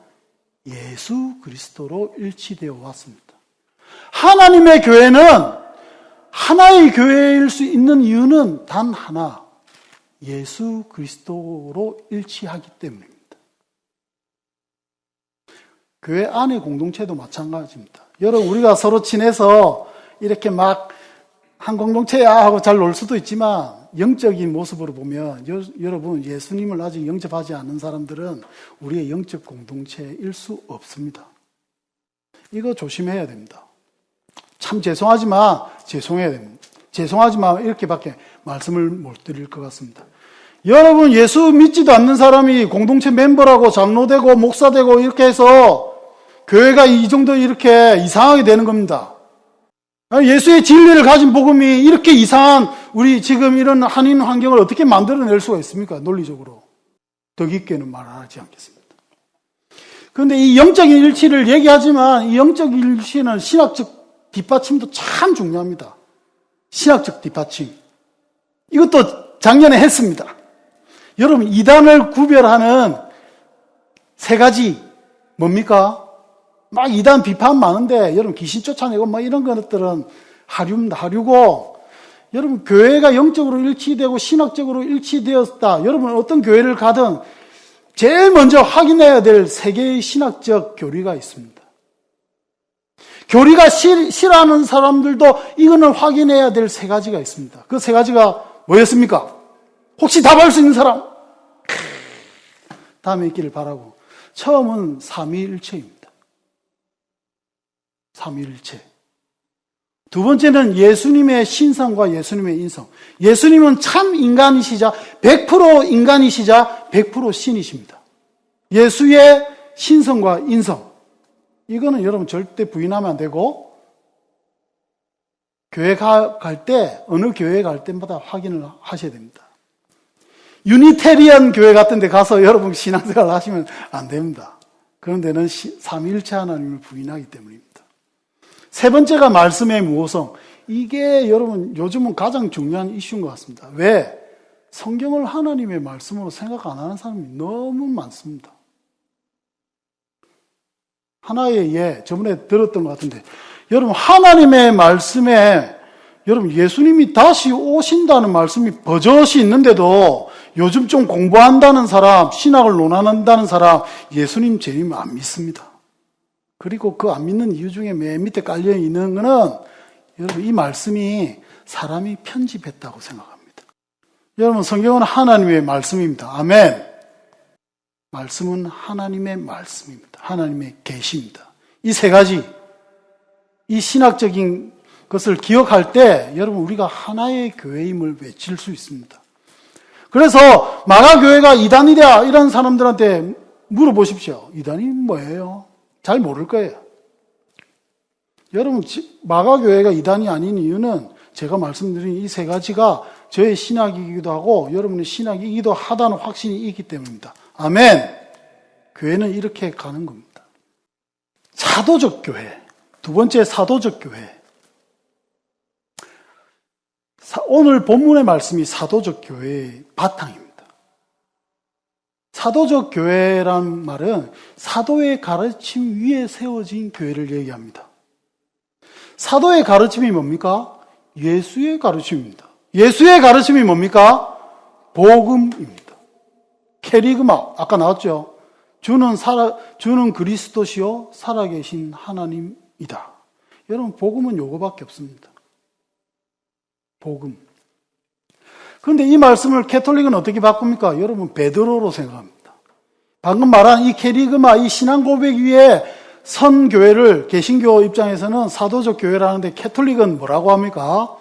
예수 그리스도로 일치되어 왔습니다. 하나님의 교회는 하나의 교회일 수 있는 이유는 단 하나, 예수 그리스도로 일치하기 때문입니다. 교회 안의 공동체도 마찬가지입니다. 여러분 우리가 서로 친해서 이렇게 막 한 공동체야 하고 잘 놀 수도 있지만 영적인 모습으로 보면 여러분 예수님을 아직 영접하지 않는 사람들은 우리의 영적 공동체일 수 없습니다. 이거 조심해야 됩니다. 참 죄송하지만 죄송해야 됩니다. 죄송하지만 이렇게밖에 말씀을 못 드릴 것 같습니다. 여러분 예수 믿지도 않는 사람이 공동체 멤버라고 장로되고 목사되고 이렇게 해서 교회가 이 정도 이렇게 이상하게 되는 겁니다. 예수의 진리를 가진 복음이 이렇게 이상한 우리 지금 이런 한인 환경을 어떻게 만들어낼 수가 있습니까? 논리적으로. 더 깊게는 말하지 않겠습니다. 그런데 이 영적인 일치를 얘기하지만 이 영적 일치는 신학적 뒷받침도 참 중요합니다. 신학적 뒷받침. 이것도 작년에 했습니다. 여러분 이단을 구별하는 세 가지 뭡니까? 막 이단 비판 많은데 여러분 귀신 쫓아내고 이런 것들은 하류입니다. 하류고 여러분, 교회가 영적으로 일치되고 신학적으로 일치되었다. 여러분, 어떤 교회를 가든 제일 먼저 확인해야 될 세 개의 신학적 교리가 있습니다. 교리가 싫어하는 사람들도 이거는 확인해야 될 세 가지가 있습니다. 그 세 가지가 뭐였습니까? 혹시 답할 수 있는 사람? 다음에 있기를 바라고. 처음은 삼위일체입니다. 삼위일체. 두 번째는 예수님의 신성과 예수님의 인성. 예수님은 참 인간이시자 100% 인간이시자 100% 신이십니다. 예수의 신성과 인성. 이거는 여러분 절대 부인하면 안 되고, 교회 갈 때, 어느 교회 갈 때마다 확인을 하셔야 됩니다. 유니테리언 교회 같은 데 가서 여러분 신앙생활 하시면 안 됩니다. 그런 데는 삼위일체 하나님을 부인하기 때문입니다. 세 번째가 말씀의 무호성. 이게 여러분 요즘은 가장 중요한 이슈인 것 같습니다. 왜? 성경을 하나님의 말씀으로 생각 안 하는 사람이 너무 많습니다. 하나의 예, 저번에 들었던 것 같은데, 여러분 하나님의 말씀에 여러분 예수님이 다시 오신다는 말씀이 버젓이 있는데도 요즘 좀 공부한다는 사람, 신학을 논한다는 사람, 예수님 재림 안 믿습니다. 그리고 그 안 믿는 이유 중에 맨 밑에 깔려 있는 거는 여러분 이 말씀이 사람이 편집했다고 생각합니다. 여러분 성경은 하나님의 말씀입니다. 아멘. 말씀은 하나님의 말씀입니다. 하나님의 계시입니다. 이 세 가지, 이 신학적인 것을 기억할 때 여러분 우리가 하나의 교회임을 외칠 수 있습니다. 그래서 마가교회가 이단이다 이런 사람들한테 물어보십시오. 이단이 뭐예요? 잘 모를 거예요. 여러분 마가교회가 이단이 아닌 이유는 제가 말씀드린 이 세 가지가 저의 신학이기도 하고 여러분의 신학이기도 하다는 확신이 있기 때문입니다. 아멘. 교회는 이렇게 가는 겁니다. 사도적 교회. 두 번째 사도적 교회. 오늘 본문의 말씀이 사도적 교회의 바탕입니다. 사도적 교회란 말은 사도의 가르침 위에 세워진 교회를 얘기합니다. 사도의 가르침이 뭡니까? 예수의 가르침입니다. 예수의 가르침이 뭡니까? 복음입니다. 케리그마, 아까 나왔죠? 주는 그리스도시요 살아계신 하나님이다. 여러분 복음은 요거밖에 없습니다. 복음. 그런데 이 말씀을 캐톨릭은 어떻게 바꿉니까? 여러분 베드로로 생각합니다. 방금 말한 이 케리그마, 이 신앙 고백 위에 선 교회를 개신교 입장에서는 사도적 교회라는데 캐톨릭은 뭐라고 합니까?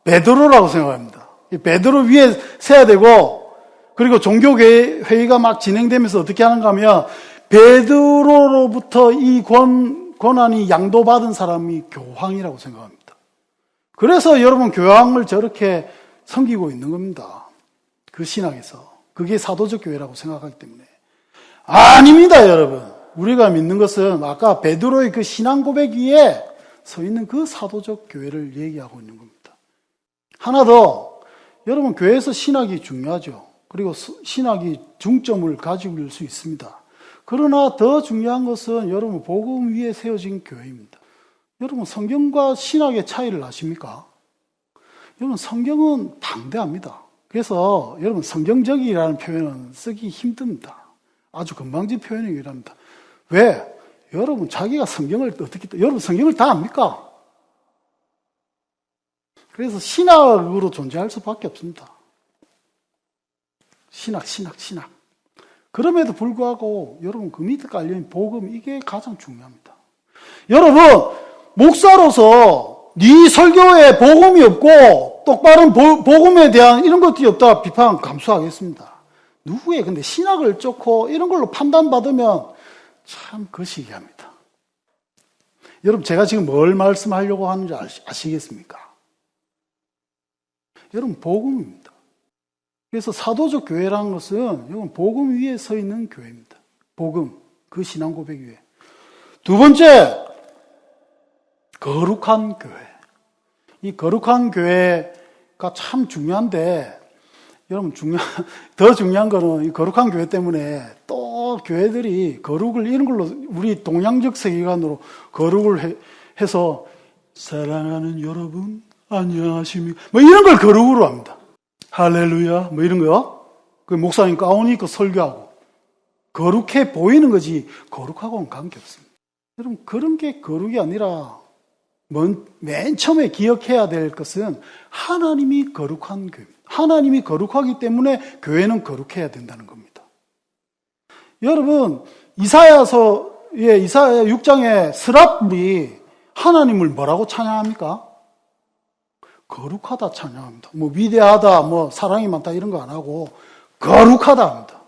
베드로라고 생각합니다. 베드로 위에 세야 되고, 그리고 종교회의가 막 진행되면서 어떻게 하는가 하면 베드로로부터 이 권한이 양도받은 사람이 교황이라고 생각합니다. 그래서 여러분 교황을 저렇게 섬기고 있는 겁니다. 그 신학에서. 그게 사도적 교회라고 생각하기 때문에. 아닙니다, 여러분. 우리가 믿는 것은 아까 베드로의 그 신앙 고백 위에 서 있는 그 사도적 교회를 얘기하고 있는 겁니다. 하나 더, 여러분 교회에서 신학이 중요하죠. 그리고 신학이 중점을 가지고 수 있습니다. 그러나 더 중요한 것은 여러분 복음 위에 세워진 교회입니다. 여러분 성경과 신학의 차이를 아십니까? 여러분 성경은 방대합니다. 그래서 여러분 성경적이라는 표현은 쓰기 힘듭니다. 아주 건방진 표현이긴 합니다. 왜? 여러분 자기가 성경을 여러분 성경을 다 압니까? 그래서 신학으로 존재할 수밖에 없습니다. 신학. 그럼에도 불구하고 여러분 그 밑에 깔려있는 복음, 이게 가장 중요합니다. 여러분 목사로서 네 설교에 복음이 없고 똑바른 복음에 대한 이런 것들이 없다 비판 감수하겠습니다. 누구의 근데 신학을 쫓고 이런 걸로 판단받으면 참 거시기합니다. 여러분 제가 지금 뭘 말씀하려고 하는지 아시겠습니까? 여러분 복음입니다. 그래서 사도적 교회라는 것은 여러분 복음 위에 서 있는 교회입니다. 복음, 그 신앙 고백 위에. 두 번째, 거룩한 교회. 이 거룩한 교회가 참 중요한데 여러분 더 중요한 거는 이 거룩한 교회 때문에 또 교회들이 거룩을 이런 걸로 우리 동양적 세계관으로 거룩을 해서 사랑하는 여러분 안녕하십니까. 뭐 이런 걸 거룩으로 합니다. 할렐루야. 뭐 이런 거요. 그 목사님 가운 입고 설교하고. 거룩해 보이는 거지, 거룩하고는 관계없습니다. 여러분, 그런 게 거룩이 아니라, 맨 처음에 기억해야 될 것은 하나님이 거룩한 교회입니다. 하나님이 거룩하기 때문에 교회는 거룩해야 된다는 겁니다. 여러분, 이사야 6장의 스랍이 하나님을 뭐라고 찬양합니까? 거룩하다 찬양합니다. 뭐 위대하다, 뭐 사랑이 많다 이런 거 안 하고 거룩하다 합니다.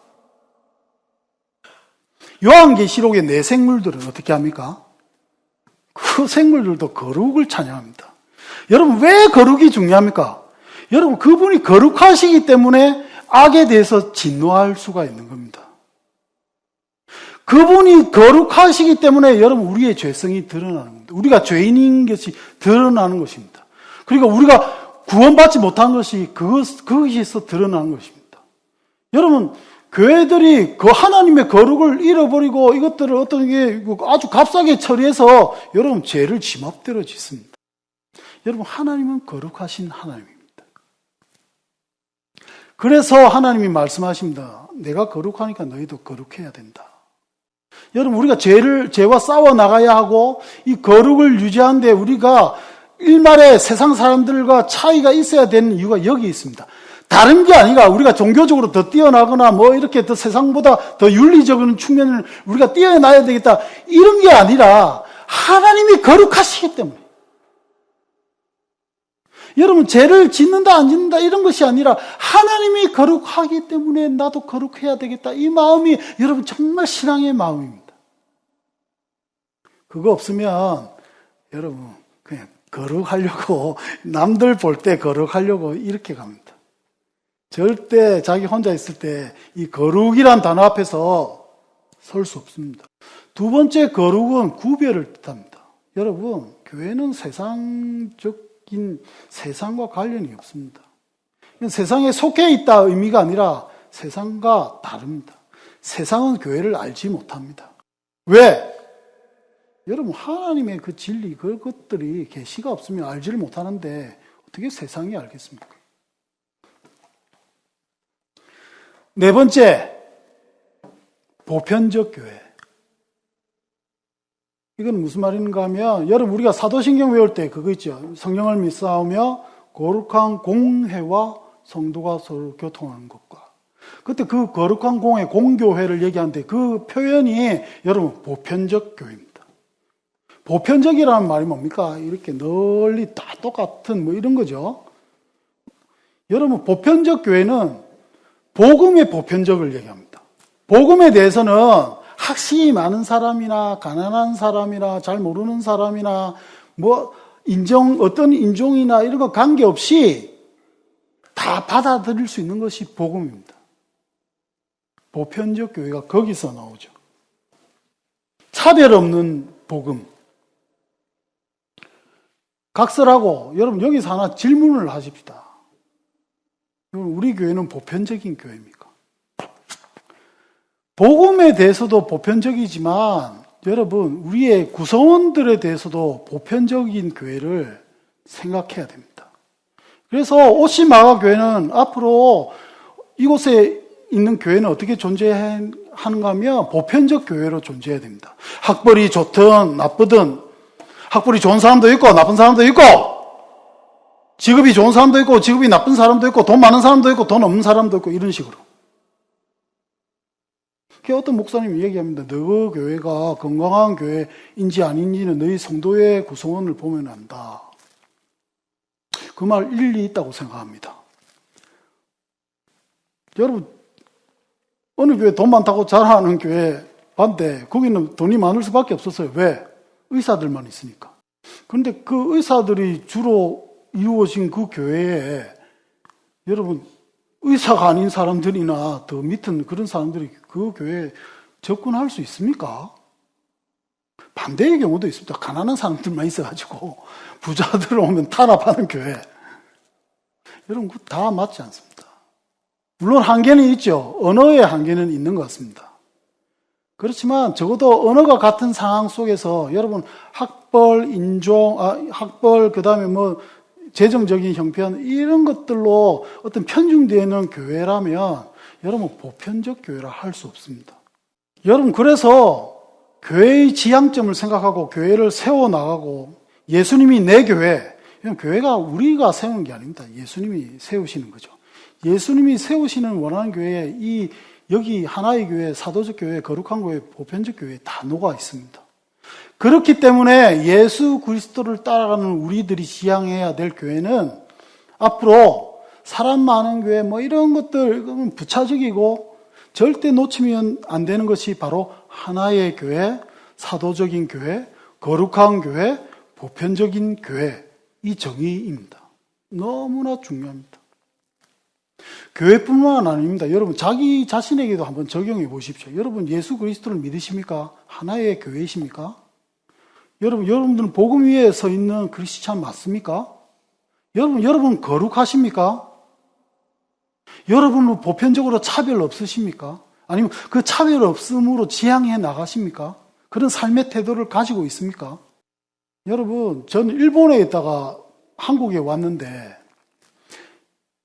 요한계시록의 네 생물들은 어떻게 합니까? 그 생물들도 거룩을 찬양합니다. 여러분, 왜 거룩이 중요합니까? 여러분, 그분이 거룩하시기 때문에 악에 대해서 진노할 수가 있는 겁니다. 그분이 거룩하시기 때문에 여러분, 우리의 죄성이 드러나는 겁니다. 우리가 죄인인 것이 드러나는 것입니다. 그리고 우리가 구원받지 못한 것이 거기에서 드러나는 것입니다. 여러분, 교회들이 그 하나님의 거룩을 잃어버리고 이것들을 어떤 게 아주 값싸게 처리해서 여러분 죄를 지맘대로 짓습니다. 여러분, 하나님은 거룩하신 하나님입니다. 그래서 하나님이 말씀하십니다. 내가 거룩하니까 너희도 거룩해야 된다. 여러분, 우리가 죄와 싸워 나가야 하고 이 거룩을 유지하는데 우리가 일말에 세상 사람들과 차이가 있어야 되는 이유가 여기 있습니다. 다른 게 아니라 우리가 종교적으로 더 뛰어나거나 뭐 이렇게 더 세상보다 더 윤리적인 측면을 우리가 뛰어나야 되겠다 이런 게 아니라 하나님이 거룩하시기 때문에. 여러분, 죄를 짓는다 안 짓는다 이런 것이 아니라 하나님이 거룩하기 때문에 나도 거룩해야 되겠다 이 마음이 여러분 정말 신앙의 마음입니다. 그거 없으면 여러분 그냥 거룩하려고 남들 볼 때 거룩하려고 이렇게 갑니다. 절대 자기 혼자 있을 때 이 거룩이란 단어 앞에서 설 수 없습니다. 두 번째 거룩은 구별을 뜻합니다. 여러분, 교회는 세상과 관련이 없습니다. 세상에 속해 있다 의미가 아니라 세상과 다릅니다. 세상은 교회를 알지 못합니다. 왜? 여러분, 하나님의 그 진리, 그것들이 계시가 없으면 알지를 못하는데 어떻게 세상이 알겠습니까? 네 번째, 보편적 교회. 이건 무슨 말인가 하면, 여러분, 우리가 사도신경 외울 때 그거 있죠. 성령을 믿사오며 거룩한 공회와 성도가 서로 교통하는 것과. 그때 그 거룩한 공회, 공교회를 얘기하는데 그 표현이 여러분, 보편적 교회입니다. 보편적이라는 말이 뭡니까? 이렇게 널리 다 똑같은 뭐 이런 거죠. 여러분, 보편적 교회는 복음의 보편적을 얘기합니다. 복음에 대해서는 학식이 많은 사람이나 가난한 사람이나 잘 모르는 사람이나 뭐 어떤 인종이나 이런 거 관계없이 다 받아들일 수 있는 것이 복음입니다. 보편적 교회가 거기서 나오죠. 차별 없는 복음. 각설하고 여러분 여기서 하나 질문을 하십시다. 우리 교회는 보편적인 교회입니까? 복음에 대해서도 보편적이지만 여러분 우리의 구성원들에 대해서도 보편적인 교회를 생각해야 됩니다. 그래서 오시마가 교회는 앞으로 이곳에 있는 교회는 어떻게 존재하는가 하면 보편적 교회로 존재해야 됩니다. 학벌이 좋든 나쁘든 학벌이 좋은 사람도 있고 나쁜 사람도 있고 직업이 좋은 사람도 있고 직업이 나쁜 사람도 있고 돈 많은 사람도 있고 돈 없는 사람도 있고 이런 식으로. 어떤 목사님이 얘기합니다. 너 교회가 건강한 교회인지 아닌지는 너희 성도의 구성원을 보면 안다. 그 말 일리 있다고 생각합니다. 여러분, 어느 교회 돈 많다고 자랑하는 교회 반대, 거기는 돈이 많을 수밖에 없었어요. 왜? 의사들만 있으니까. 그런데 그 의사들이 주로 이루어진 그 교회에 여러분 의사가 아닌 사람들이나 더 밑은 그런 사람들이 그 교회에 접근할 수 있습니까? 반대의 경우도 있습니다. 가난한 사람들만 있어가지고 부자들 오면 탄압하는 교회. 여러분 그거 다 맞지 않습니다. 물론 한계는 있죠. 언어의 한계는 있는 것 같습니다. 그렇지만 적어도 언어가 같은 상황 속에서 여러분 학벌, 인종, 학벌 그다음에 뭐 재정적인 형편 이런 것들로 어떤 편중되어 있는 교회라면 여러분 보편적 교회라 할 수 없습니다. 여러분 그래서 교회의 지향점을 생각하고 교회를 세워나가고 예수님이 내 교회, 교회가 우리가 세우는 게 아닙니다. 예수님이 세우시는 거죠. 예수님이 세우시는 원하는 교회에 여기 하나의 교회, 사도적 교회, 거룩한 교회, 보편적 교회에 다 녹아 있습니다. 그렇기 때문에 예수 그리스도를 따라가는 우리들이 지향해야 될 교회는 앞으로 사람 많은 교회 이런 것들 부차적이고 절대 놓치면 안 되는 것이 바로 하나의 교회, 사도적인 교회, 거룩한 교회, 보편적인 교회 이 정의입니다. 너무나 중요합니다. 교회뿐만 아닙니다. 여러분 자기 자신에게도 한번 적용해 보십시오. 여러분 예수 그리스도를 믿으십니까? 하나의 교회이십니까? 여러분들은 복음 위에 서 있는 크리스찬 맞습니까? 여러분 거룩하십니까? 여러분은 보편적으로 차별 없으십니까? 아니면 그 차별 없음으로 지향해 나가십니까? 그런 삶의 태도를 가지고 있습니까? 여러분, 저는 일본에 있다가 한국에 왔는데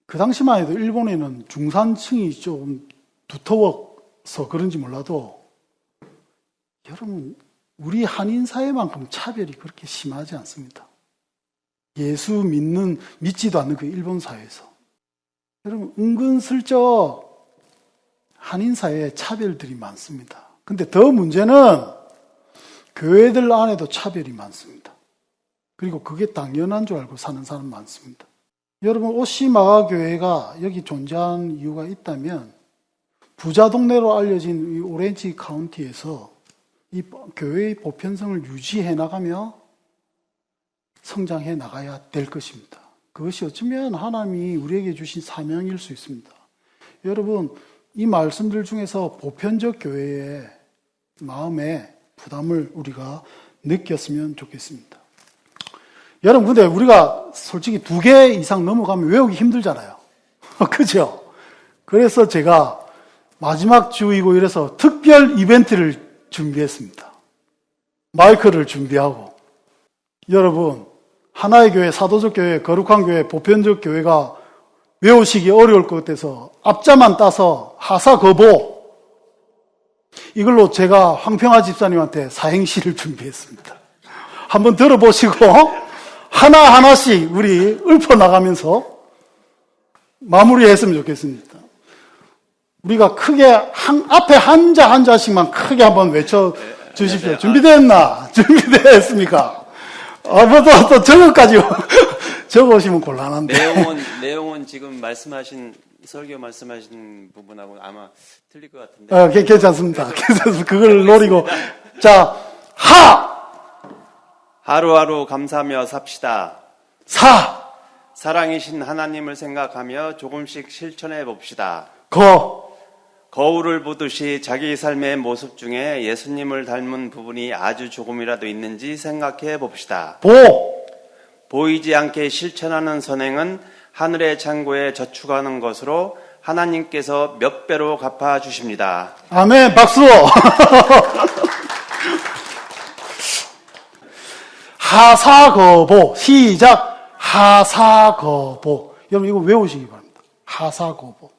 그 당시만 해도 일본에는 중산층이 좀 두터워서 그런지 몰라도 여러분 우리 한인 사회만큼 차별이 그렇게 심하지 않습니다. 예수 믿지도 않는 그 일본 사회에서 여러분 은근슬쩍 한인 사회에 차별들이 많습니다. 근데 더 문제는 교회들 안에도 차별이 많습니다. 그리고 그게 당연한 줄 알고 사는 사람 많습니다. 여러분 오시마가 교회가 여기 존재하는 이유가 있다면 부자 동네로 알려진 이 오렌지 카운티에서 이 교회의 보편성을 유지해 나가며 성장해 나가야 될 것입니다. 그것이 어쩌면 하나님이 우리에게 주신 사명일 수 있습니다. 여러분 이 말씀들 중에서 보편적 교회의 마음에 부담을 우리가 느꼈으면 좋겠습니다. 여러분 근데 우리가 솔직히 2개 이상 넘어가면 외우기 힘들잖아요. 그죠? 그래서 제가 마지막 주이고 이래서 특별 이벤트를 준비했습니다. 마이크를 준비하고 여러분 하나의 교회, 사도적 교회, 거룩한 교회, 보편적 교회가 외우시기 어려울 것 같아서 앞자만 따서 하사거보 이걸로 제가 황평화 집사님한테 사행시를 준비했습니다. 한번 들어보시고 하나하나씩 우리 읊어나가면서 마무리했으면 좋겠습니다. 우리가 크게 앞에 한자 한자씩만 크게 한번 외쳐주십시오. 준비됐나? 준비됐습니까? 또 저거까지 적어오시면 곤란한데. 내용은 지금 설교 말씀하신 부분하고 아마 틀릴 것 같은데. 괜찮습니다. 괜찮습니다. 그걸 노리고. 자, 하루하루 감사하며 삽시다. 사랑이신 하나님을 생각하며 조금씩 실천해 봅시다. 거울을 보듯이 자기 삶의 모습 중에 예수님을 닮은 부분이 아주 조금이라도 있는지 생각해 봅시다. 보이지 않게 실천하는 선행은 하늘의 창고에 저축하는 것으로 하나님께서 몇 배로 갚아주십니다. 아멘, 박수! 하사거보, 시작! 하사거보. 여러분, 이거 외우시기 바랍니다. 하사거보.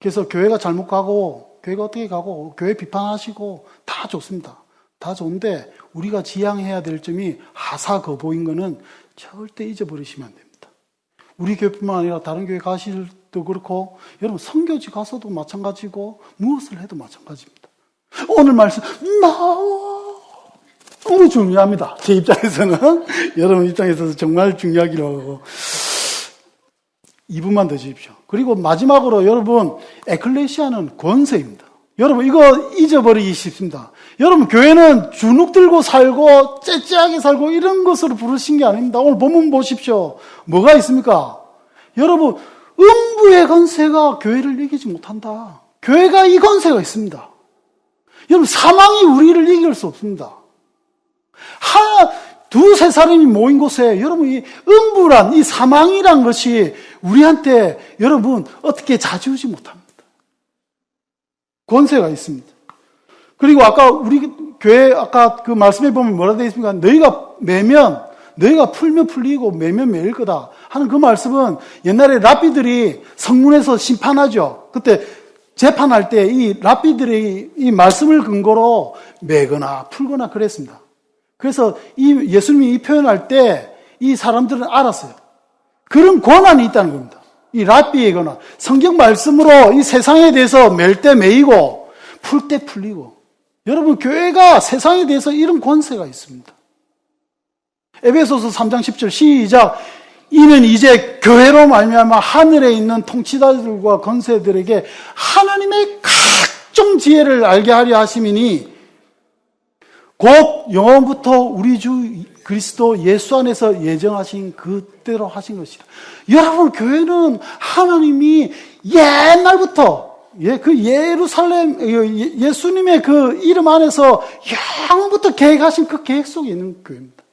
그래서 교회가 잘못 가고, 교회가 어떻게 가고, 교회 비판하시고, 다 좋습니다. 다 좋은데, 우리가 지향해야 될 점이 하사거보인 거는 절대 잊어버리시면 안 됩니다. 우리 교회뿐만 아니라 다른 교회 가실 때도 그렇고, 여러분, 선교지 가서도 마찬가지고, 무엇을 해도 마찬가지입니다. 오늘 말씀, 너무 중요합니다. 제 입장에서는. 여러분 입장에서도 정말 중요하기로 하고. 2분만 더 주십시오. 그리고 마지막으로 여러분, 에클레시아는 권세입니다. 여러분, 이거 잊어버리기 쉽습니다. 여러분, 교회는 주눅 들고 살고, 째째하게 살고, 이런 것으로 부르신 게 아닙니다. 오늘 본문 보십시오. 뭐가 있습니까? 여러분, 음부의 권세가 교회를 이기지 못한다. 교회가 이 권세가 있습니다. 여러분, 사망이 우리를 이길 수 없습니다. 두세 사람이 모인 곳에 여러분 이 음부란 이 사망이란 것이 우리한테 여러분 어떻게 자지우지 못합니다. 권세가 있습니다. 그리고 아까 우리 교회 아까 그 말씀해 보면 뭐라 되어 있습니까? 너희가 매면 너희가 풀면 풀리고 매면 매일 거다 하는 그 말씀은 옛날에 랍비들이 성문에서 심판하죠. 그때 재판할 때 이 랍비들의 이 말씀을 근거로 매거나 풀거나 그랬습니다. 그래서 이 예수님이 이 표현할 때 이 사람들은 알았어요. 그런 권한이 있다는 겁니다. 이 랍비이거나 성경 말씀으로 이 세상에 대해서 맬 때 매이고 풀 때 풀리고. 여러분, 교회가 세상에 대해서 이런 권세가 있습니다. 에베소서 3장 10절 시작. 이는 이제 교회로 말미암아 하늘에 있는 통치자들과 권세들에게 하나님의 각종 지혜를 알게 하려 하심이니 곧 영원부터 우리 주 그리스도 예수 안에서 예정하신 그대로 하신 것이라. 여러분, 교회는 하나님이 옛날부터 그 예루살렘 예수님의 그 이름 안에서 영원부터 계획하신 그 계획 속에 있는 교회입니다.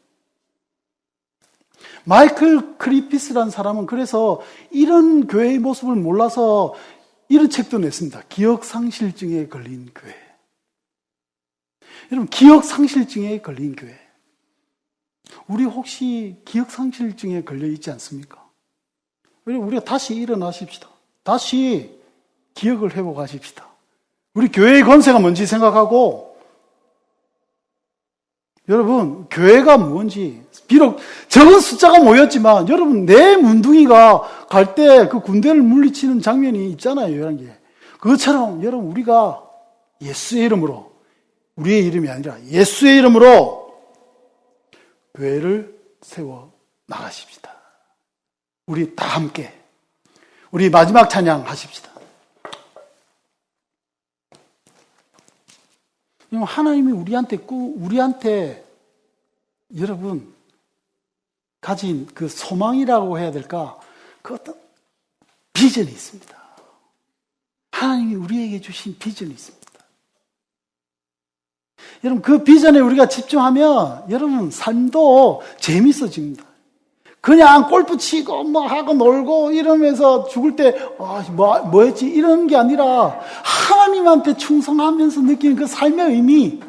마이클 크리피스라는 사람은 그래서 이런 교회의 모습을 몰라서 이런 책도 냈습니다. 기억상실증에 걸린 교회. 여러분, 기억상실증에 걸린 교회. 우리 혹시 기억상실증에 걸려 있지 않습니까? 우리가 다시 일어나십시다. 다시 기억을 회복하십시다. 우리 교회의 권세가 뭔지 생각하고, 여러분, 교회가 뭔지, 비록 적은 숫자가 모였지만, 여러분, 내 문둥이가 갈 때 그 군대를 물리치는 장면이 있잖아요, 이런 게. 그것처럼, 여러분, 우리가 예수의 이름으로, 우리의 이름이 아니라 예수의 이름으로 교회를 세워 나가십시다. 우리 다 함께, 우리 마지막 찬양 하십시다. 하나님이 우리한테 여러분 가진 그 소망이라고 해야 될까? 그 어떤 비전이 있습니다. 하나님이 우리에게 주신 비전이 있습니다. 여러분, 그 비전에 우리가 집중하면 여러분 삶도 재밌어집니다. 그냥 골프 치고 뭐 하고 놀고 이러면서 죽을 때 뭐 했지 이런 게 아니라 하나님한테 충성하면서 느끼는 그 삶의 의미,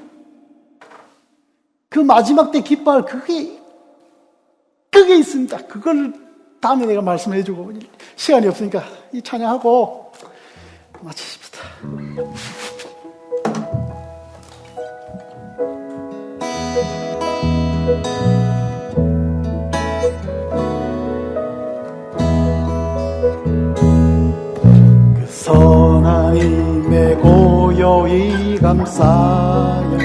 그 마지막 때 기뻐할 그게 있습니다. 그걸 다음에 내가 말씀해 주고, 시간이 없으니까 이 찬양하고 마치십시다. 그 선한 힘에 고요히 감싸여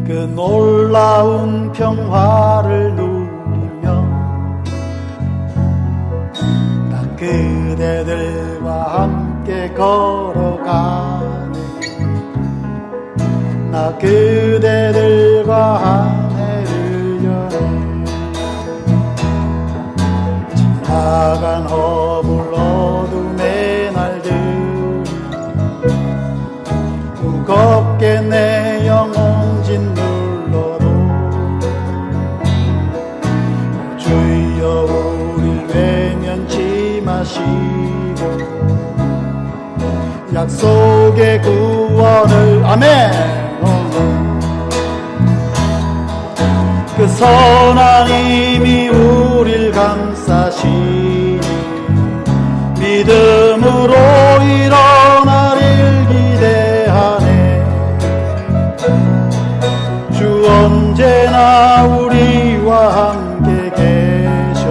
그 놀라운 평화를 누리며 나 그대들과 함께 걸어가네. 나 그대들과 한 해를 여네. 지나간 허물 어둠의 날들 무겁게 내 영혼 짓눌러도 주여 우리 외면치 마시고 약속의 구원을 아멘. 그 선한 힘이 우릴 감싸시니 믿음으로 일어나릴 기대하네. 주 언제나 우리와 함께 계셔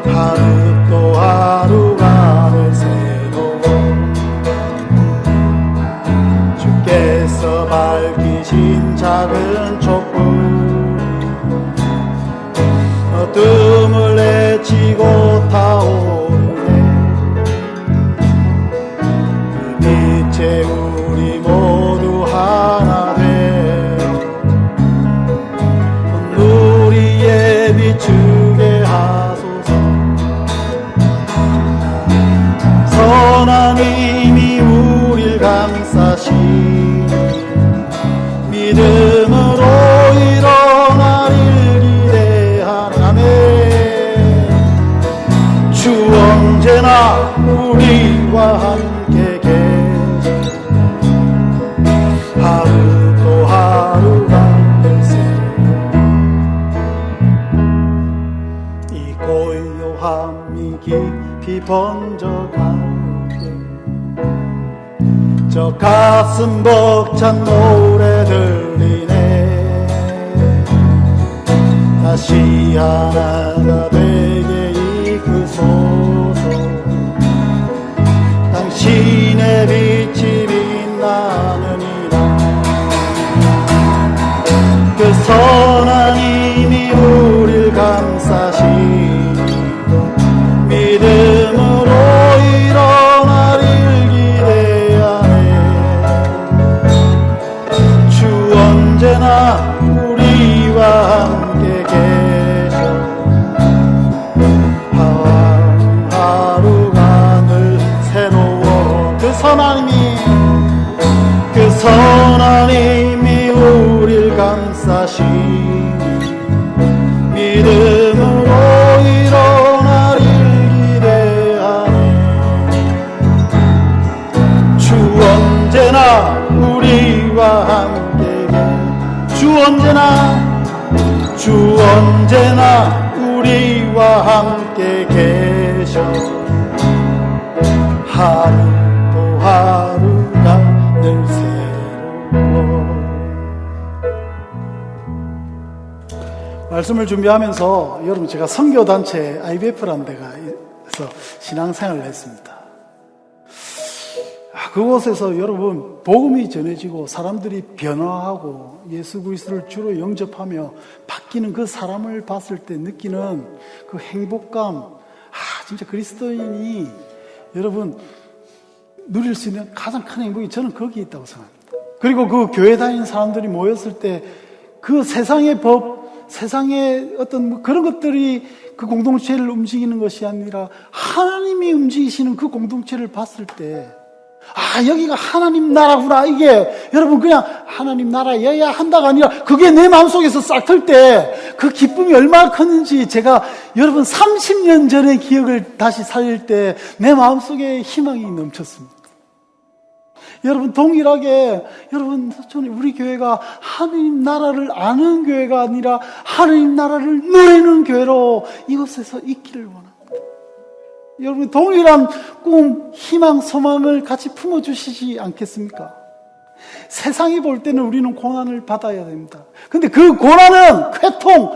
하루 또 하루가 늘 새로워. 주께서 밝히신 작은 촛불 어둠을 내치고 타오르네. 그 빛에 우리 모두 하나 되어 우리에 비추게 하소서. 선한 힘이 우릴 감싸시니 믿음으로 일어나릴 주 언제나 우리와 함께 계셔 하루 또 하루가 늘 새로워. 가슴 벅찬 노래 들리네. 다시 하나가 되게 이끄소서. 당신의 빛이 빛나느니라. 그 선한 힘이 우릴 감싸시 믿음으로 일어날 일 기대하네. 주 언제나 우리와 함께 계셔. 하루하루가 늘 새로워. 그 선한 힘이 우릴 감싸시니 믿음으로 일어날 일 기대하네. 주 언제나 우리와 함께 주 언제나 우리와 함께 계셔. 하루도 하루가 늘 새로워. 말씀을 준비하면서 여러분, 제가 선교단체 IBF라는 데가서 신앙생활을 했습니다. 그곳에서 여러분, 복음이 전해지고 사람들이 변화하고 예수 그리스도를 주로 영접하며 바뀌는 그 사람을 봤을 때 느끼는 그 행복감, 진짜 그리스도인이 여러분 누릴 수 있는 가장 큰 행복이 저는 거기에 있다고 생각합니다. 그리고 그 교회 다니는 사람들이 모였을 때 그 세상의 법, 세상의 어떤 그런 것들이 그 공동체를 움직이는 것이 아니라 하나님이 움직이시는 그 공동체를 봤을 때, 여기가 하나님 나라구나. 이게 여러분 그냥 하나님 나라여야 한다가 아니라 그게 내 마음속에서 싹 틀 때 그 기쁨이 얼마나 컸는지 제가 여러분 30년 전의 기억을 다시 살릴 때 내 마음속에 희망이 넘쳤습니다. 여러분 동일하게 여러분 저는 우리 교회가 하나님 나라를 아는 교회가 아니라 하나님 나라를 누리는 교회로 이곳에서 있기를 원합니다. 여러분 동일한 꿈, 희망, 소망을 같이 품어주시지 않겠습니까? 세상이 볼 때는 우리는 고난을 받아야 됩니다. 근데 그 고난은 쾌통,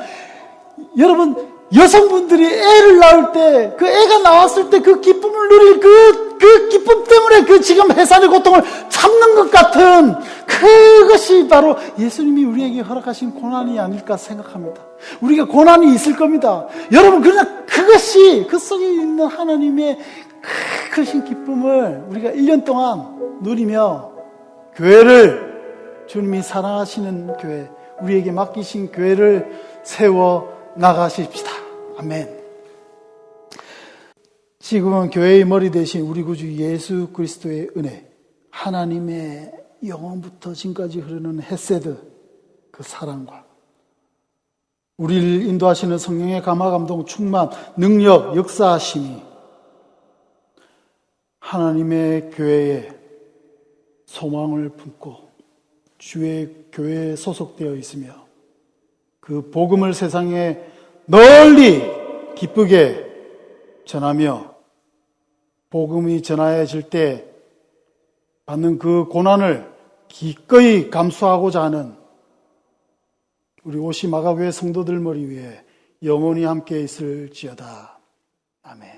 여러분 여성분들이 애를 낳을 때 그 애가 나왔을 때 그 기쁨을 누릴 그 기쁨 때문에 그 지금 해산의 고통을 참는 것 같은 그것이 바로 예수님이 우리에게 허락하신 고난이 아닐까 생각합니다. 우리가 고난이 있을 겁니다. 여러분 그러나 그것이 그 속에 있는 하나님의 크신 기쁨을 우리가 1년 동안 누리며 교회를 주님이 사랑하시는 교회, 우리에게 맡기신 교회를 세워 나가십시다. 아멘. 지금은 교회의 머리 대신 우리 구주 예수 그리스도의 은혜, 하나님의 영원부터 지금까지 흐르는 헤세드, 그 사랑과 우리를 인도하시는 성령의 감화 감동 충만 능력 역사하심이 하나님의 교회에 소망을 품고 주의 교회에 소속되어 있으며 그 복음을 세상에 널리 기쁘게 전하며 복음이 전하여질 때 받는 그 고난을 기꺼이 감수하고자 하는 우리 오시 마가교회 성도들 머리 위에 영원히 함께 있을지어다. 아멘.